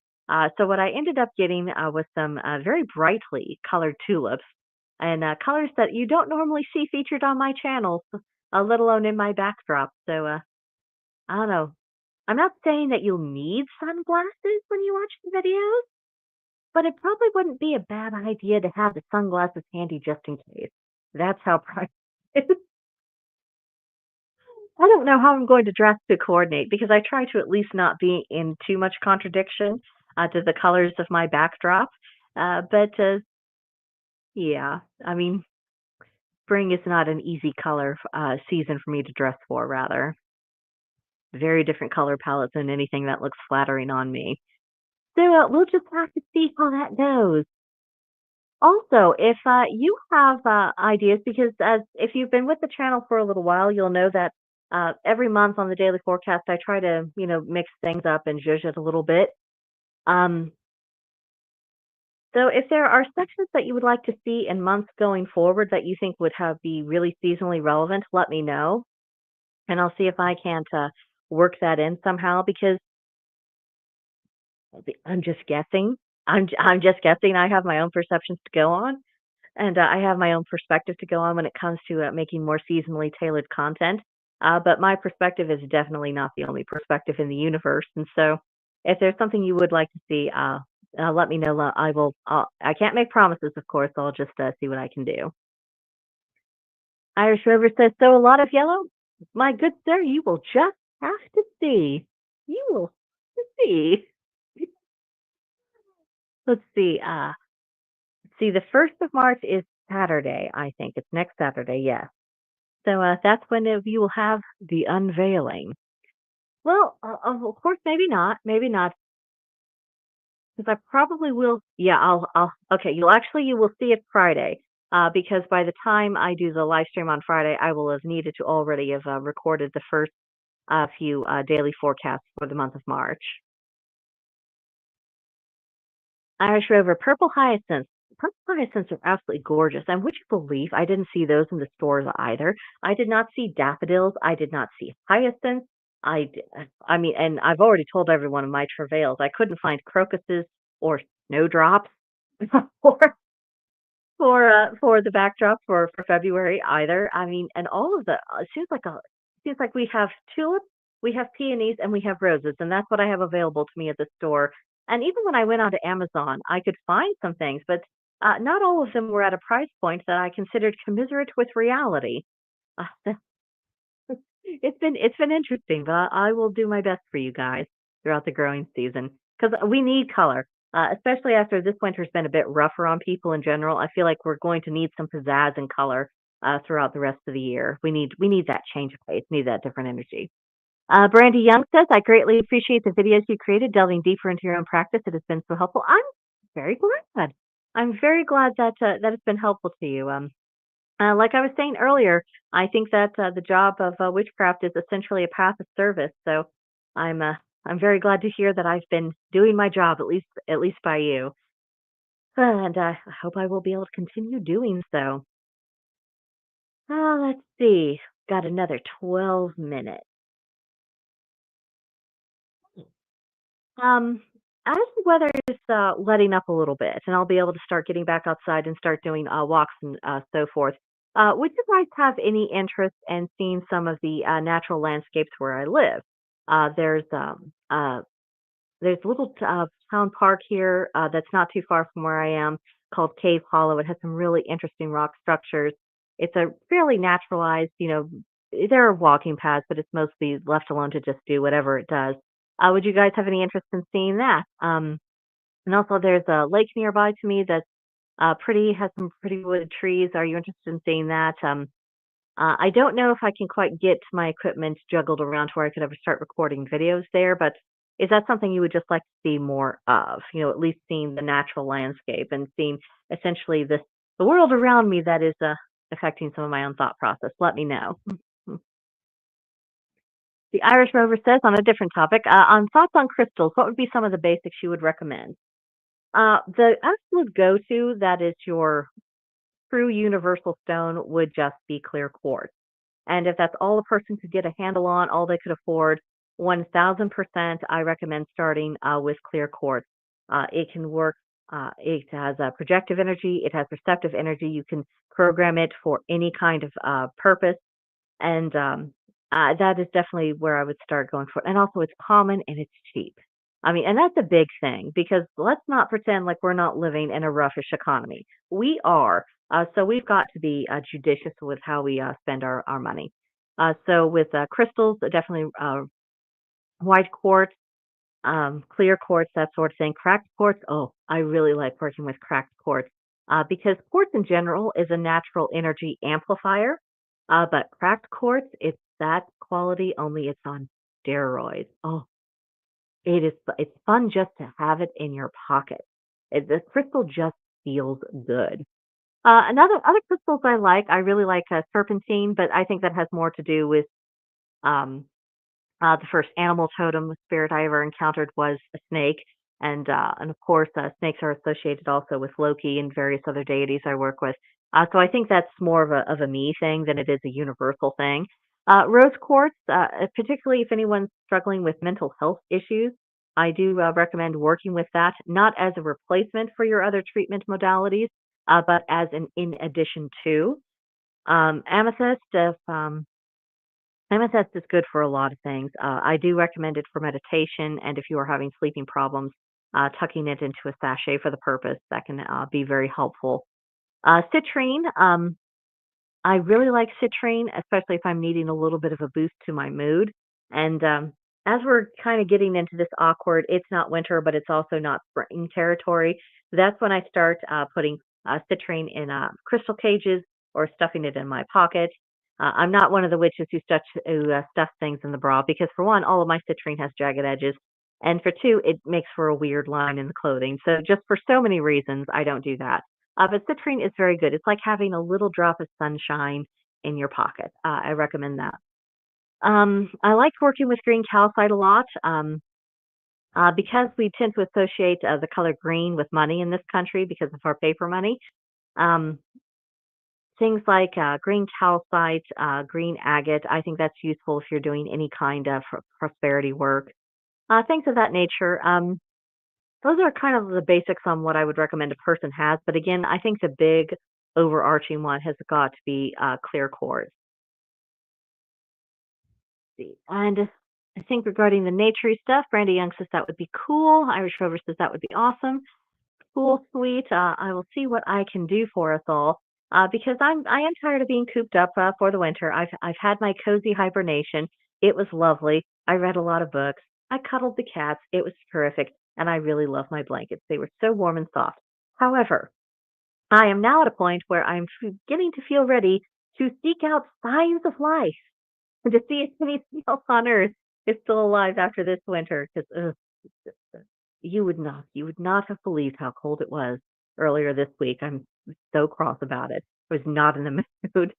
So what I ended up getting was some very brightly colored tulips and colors that you don't normally see featured on my channel, let alone in my backdrop. So I don't know. I'm not saying that you'll need sunglasses when you watch the videos, but it probably wouldn't be a bad idea to have the sunglasses handy just in case. That's how bright it is. I don't know how I'm going to dress to coordinate because I try to at least not be in too much contradiction to the colors of my backdrop. But yeah, I mean, spring is not an easy color season for me to dress for, rather. Very different color palettes than anything that looks flattering on me. So we'll just have to see how that goes. Also, if you have ideas, because as if you've been with the channel for a little while, you'll know that every month on the daily forecast, I try to, mix things up and zhuzh it a little bit. Um, so if there are sections that you would like to see in months going forward that you think would be really seasonally relevant, let me know, and I'll see if I can't work that in somehow. Because I'm just guessing. I'm just guessing. I have my own perceptions to go on. And I have my own perspective to go on when it comes to making more seasonally tailored content. But my perspective is definitely not the only perspective in the universe. And so, if there's something you would like to see, let me know. I will. I can't make promises, of course. I'll just see what I can do. Irish Rover says, "So a lot of yellow, my good sir. You will just have to see. You will have to see." Let's see. See, the 1st of March is Saturday. I think it's next Saturday. Yeah. So that's when you will have the unveiling. Well, of course, maybe not. Maybe not, because I probably will. Yeah, I'll. Okay, you will see it Friday. Because by the time I do the live stream on Friday, I will have needed to already have recorded the first few daily forecasts for the month of March. Irish Rover, purple hyacinths. Purple hyacinths are absolutely gorgeous. And would you believe I didn't see those in the stores either? I did not see daffodils. I did not see hyacinths. I mean, and I've already told everyone of my travails. I couldn't find crocuses or snowdrops for for the backdrop for February either. I mean, and all of the it seems like we have tulips, we have peonies, and we have roses, and that's what I have available to me at the store. And even when I went onto Amazon, I could find some things, but not all of them were at a price point that I considered commiserate with reality. Uh, it's been interesting, but I will do my best for you guys throughout the growing season because we need color, especially after this winter's been a bit rougher on people in general. I feel like we're going to need some pizzazz and color throughout the rest of the year. We need that change of pace, need that different energy. Brandy Young says, "I greatly appreciate the videos you created, delving deeper into your own practice. It has been so helpful." I'm very glad. I'm very glad that that it's been helpful to you. Like I was saying earlier, I think that the job of witchcraft is essentially a path of service. So I'm uh, I'm very glad to hear that I've been doing my job at least by you, and I hope I will be able to continue doing so. Let's see, got another 12 minutes. Um, as the weather is letting up a little bit, and I'll be able to start getting back outside and start doing walks and so forth. Would you guys have any interest in seeing some of the natural landscapes where I live? There's a little town park here that's not too far from where I am called Cave Hollow. It has some really interesting rock structures. It's a fairly naturalized, there are walking paths, but it's mostly left alone to just do whatever it does. Would you guys have any interest in seeing that? And also, there's a lake nearby to me that's pretty, has some pretty wooded trees. Are you interested in seeing that? I don't know if I can quite get my equipment juggled around to where I could ever start recording videos there, but is that something you would just like to see more of? At least seeing the natural landscape and seeing essentially the world around me that is affecting some of my own thought process. Let me know. The Irish Rover says on a different topic, on thoughts on crystals, what would be some of the basics you would recommend? The absolute go-to that is your true universal stone would just be clear quartz. And if that's all a person could get a handle on, all they could afford, 1000% I recommend starting with clear quartz. It can work, it has projective energy, it has receptive energy. You can program it for any kind of purpose. And that is definitely where I would start going for. And also, it's common and it's cheap. I mean, and that's a big thing because let's not pretend like we're not living in a roughish economy. We are. So we've got to be judicious with how we spend our money. So with crystals, definitely white quartz, clear quartz, that sort of thing. Cracked quartz. Oh, I really like working with cracked quartz because quartz in general is a natural energy amplifier. But cracked quartz, it's that quality, only it's on steroids. Oh, it's fun just to have it in your pocket. The crystal just feels good. Another other crystals I really like serpentine, but I think that has more to do with um, the first animal totem spirit I ever encountered was a snake, and of course, snakes are associated also with Loki and various other deities I work with. So I think that's more of a me thing than it is a universal thing. Rose quartz, particularly if anyone's struggling with mental health issues, I do recommend working with that, not as a replacement for your other treatment modalities, but as an in addition to. Amethyst, if Amethyst is good for a lot of things. I do recommend it for meditation, and if you are having sleeping problems, tucking it into a sachet for the purpose that can be very helpful. Citrine, I really like citrine, especially if I'm needing a little bit of a boost to my mood. And as we're kind of getting into this awkward, it's not winter, but it's also not spring territory. That's when I start putting citrine in crystal cages or stuffing it in my pocket. I'm not one of the witches who stuffs things in the bra because, for one, all of my citrine has jagged edges. And for two, it makes for a weird line in the clothing. So, just for so many reasons, I don't do that. But citrine is very good. It's like having a little drop of sunshine in your pocket. I recommend that. I like working with green calcite a lot because we tend to associate the color green with money in this country because of our paper money. Um, things like green calcite, green agate, I think that's useful if you're doing any kind of prosperity work, things of that nature. Those are kind of the basics on what I would recommend a person has. But again, I think the big overarching one has got to be clear quartz. And I think regarding the naturey stuff, Brandy Young says that would be cool. Irish Rover says that would be awesome. Cool, sweet. I will see what I can do for us all. Because I am tired of being cooped up for the winter. I've had my cozy hibernation. It was lovely. I read a lot of books. I cuddled the cats. It was terrific, and I really love my blankets. They were so warm and soft. However, I am now at a point where I'm beginning to feel ready to seek out signs of life and to see if anything else on Earth is still alive after this winter. Because you would not have believed how cold it was earlier this week. I'm so cross about it. I was not in the mood.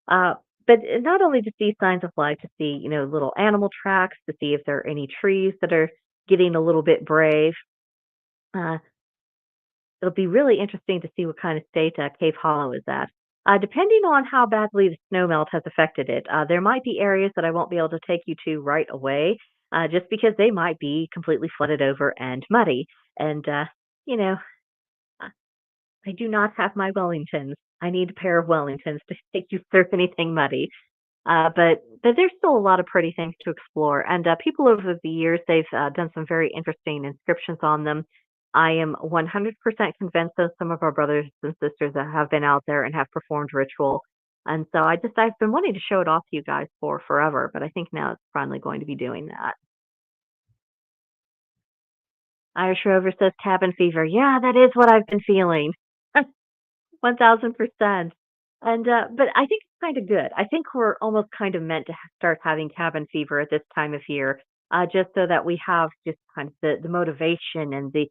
Uh, but not only to see signs of life, to see little animal tracks, to see if there are any trees that are getting a little bit brave. Uh, It'll be really interesting to see what kind of state Cave Hollow is at. Depending on how badly the snowmelt has affected it, there might be areas that I won't be able to take you to right away, just because they might be completely flooded over and muddy. And, you know, I I do not have my Wellingtons. I need a pair of Wellingtons to take you through anything muddy. But there's still a lot of pretty things to explore, and people over the years they've done some very interesting inscriptions on them. I am 100% convinced that some of our brothers and sisters that have been out there and have performed ritual, and so I've been wanting to show it off to you guys for forever, but I think now it's finally going to be doing that. Irish Rover says cabin fever. Yeah, that is what I've been feeling. 1000%. And but I think it's kind of good. I think we're almost kind of meant to start having cabin fever at this time of year, just so that we have just kind of the motivation and the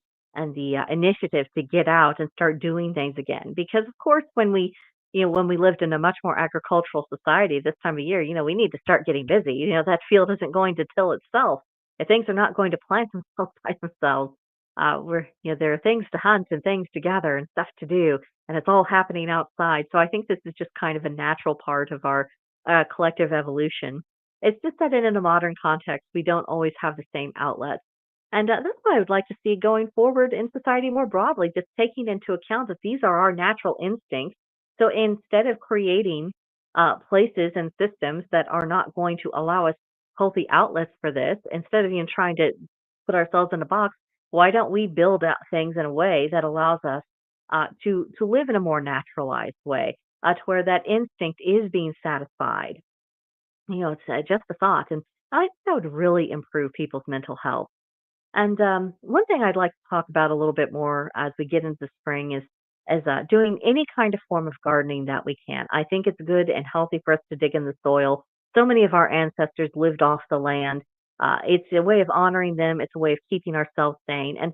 initiative to get out and start doing things again. Because of course, when we lived in a much more agricultural society this time of year, we need to start getting busy. That field isn't going to till itself. If things are not going to plant themselves by themselves, there are things to hunt and things to gather and stuff to do, and it's all happening outside. So I think this is just kind of a natural part of our collective evolution. It's just that in a modern context, we don't always have the same outlets. And that's what I would like to see going forward in society more broadly, just taking into account that these are our natural instincts. So instead of creating places and systems that are not going to allow us healthy outlets for this, instead of trying to put ourselves in a box, why don't we build out things in a way that allows us to live in a more naturalized way, to where that instinct is being satisfied? It's just a thought, and I think that would really improve people's mental health. And one thing I'd like to talk about a little bit more as we get into spring is doing any kind of form of gardening that we can. I think it's good and healthy for us to dig in the soil. So many of our ancestors lived off the land. It's a way of honoring them. It's a way of keeping ourselves sane. And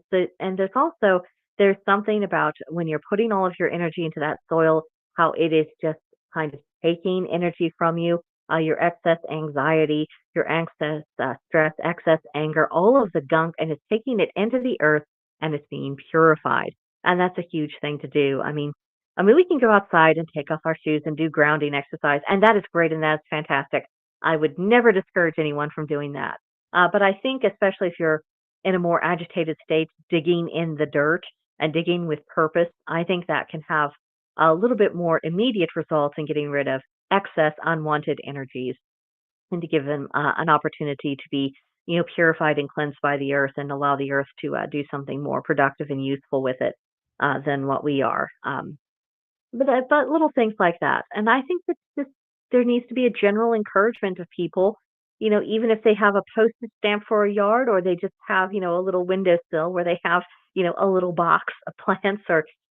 there's something about when you're putting all of your energy into that soil, how it is just kind of taking energy from you, your excess anxiety, your excess stress, excess anger, all of the gunk, and it's taking it into the earth and it's being purified. And that's a huge thing to do. I mean, we can go outside and take off our shoes and do grounding exercise, and that is great and that's fantastic. I would never discourage anyone from doing that. But I think, especially if you're in a more agitated state, digging in the dirt and digging with purpose, I think that can have a little bit more immediate results in getting rid of excess unwanted energies and to give them an opportunity to be, purified and cleansed by the earth and allow the earth to do something more productive and useful with it than what we are. But little things like that, and I think that this there needs to be a general encouragement of people, even if they have a postage stamp for a yard or they just have, a little windowsill where they have, a little box of plants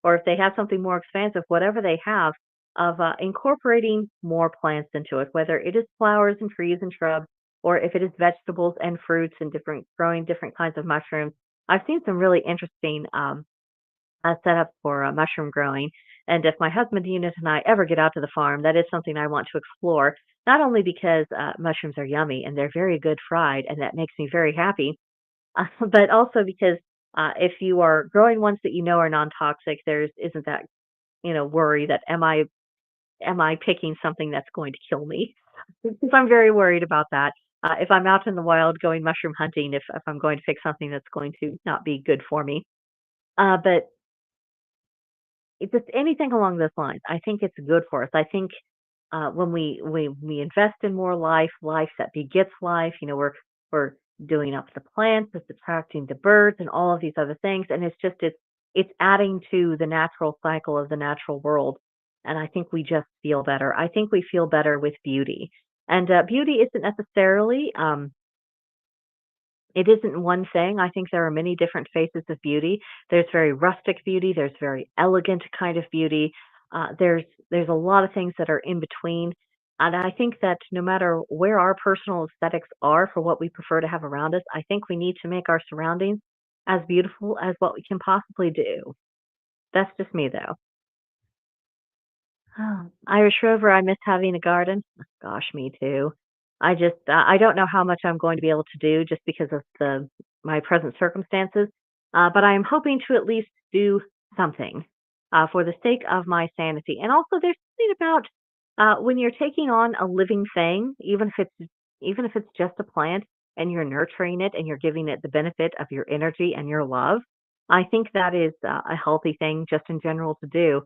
or if they have something more expansive, whatever they have, of incorporating more plants into it, whether it is flowers and trees and shrubs or if it is vegetables and fruits and different growing different kinds of mushrooms. I've seen some really interesting set up for mushroom growing. And if my husband Eunice and I ever get out to the farm, that is something I want to explore. Not only because mushrooms are yummy and they're very good fried, and that makes me very happy, but also because if you are growing ones that you know are non-toxic, there isn't that worry that am I picking something that's going to kill me? Because I'm very worried about that. If I'm out in the wild going mushroom hunting, if I'm going to pick something that's going to not be good for me, but it's just anything along those lines. I think it's good for us. I think when we invest in more life, life that begets life, we're doing up the plants, it's attracting the birds, and all of these other things, and it's adding to the natural cycle of the natural world. And I think we just feel better. I think we feel better with beauty, and beauty isn't necessarily it isn't one thing. I think there are many different faces of beauty. There's very rustic beauty, there's very elegant kind of beauty. There's a lot of things that are in between. And I think that no matter where our personal aesthetics are for what we prefer to have around us, I think we need to make our surroundings as beautiful as what we can possibly do. That's just me though. Oh, Irish Rover, I miss having a garden. Gosh, me too. I don't know how much I'm going to be able to do just because of the my present circumstances, but I am hoping to at least do something for the sake of my sanity. And also, there's something about when you're taking on a living thing, even if it's just a plant, and you're nurturing it and you're giving it the benefit of your energy and your love. I think that is a healthy thing just in general to do.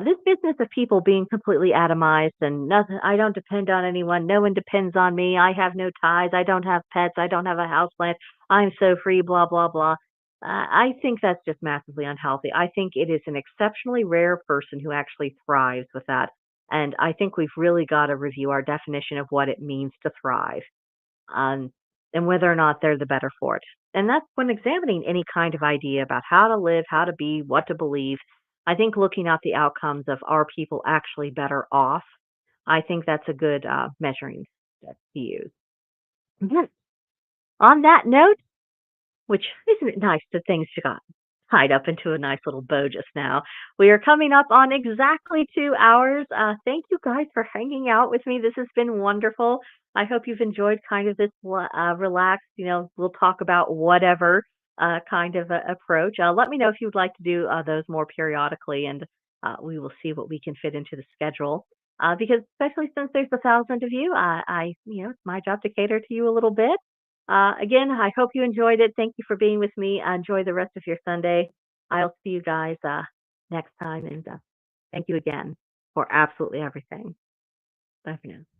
This business of people being completely atomized and nothing, I don't depend on anyone. No one depends on me. I have no ties. I don't have pets. I don't have a house plant. I'm so free, blah, blah, blah. I think that's just massively unhealthy. I think it is an exceptionally rare person who actually thrives with that. And I think we've really got to review our definition of what it means to thrive, um, and whether or not they're the better for it. And that's when examining any kind of idea about how to live, how to be, what to believe. I think looking at the outcomes of are people actually better off, I think that's a good measuring stick to use. But on that note, which isn't it nice that things got tied up into a nice little bow just now? We are coming up on exactly 2 hours. Thank you guys for hanging out with me. This has been wonderful. I hope you've enjoyed kind of this relaxed, we'll talk about whatever kind of approach. Let me know if you'd like to do those more periodically, and we will see what we can fit into the schedule. because especially since there's 1,000 of you, it's my job to cater to you a little bit. Again, I hope you enjoyed it. Thank you for being with me. Enjoy the rest of your Sunday. I'll see you guys next time, and thank you again for absolutely everything. Bye for now.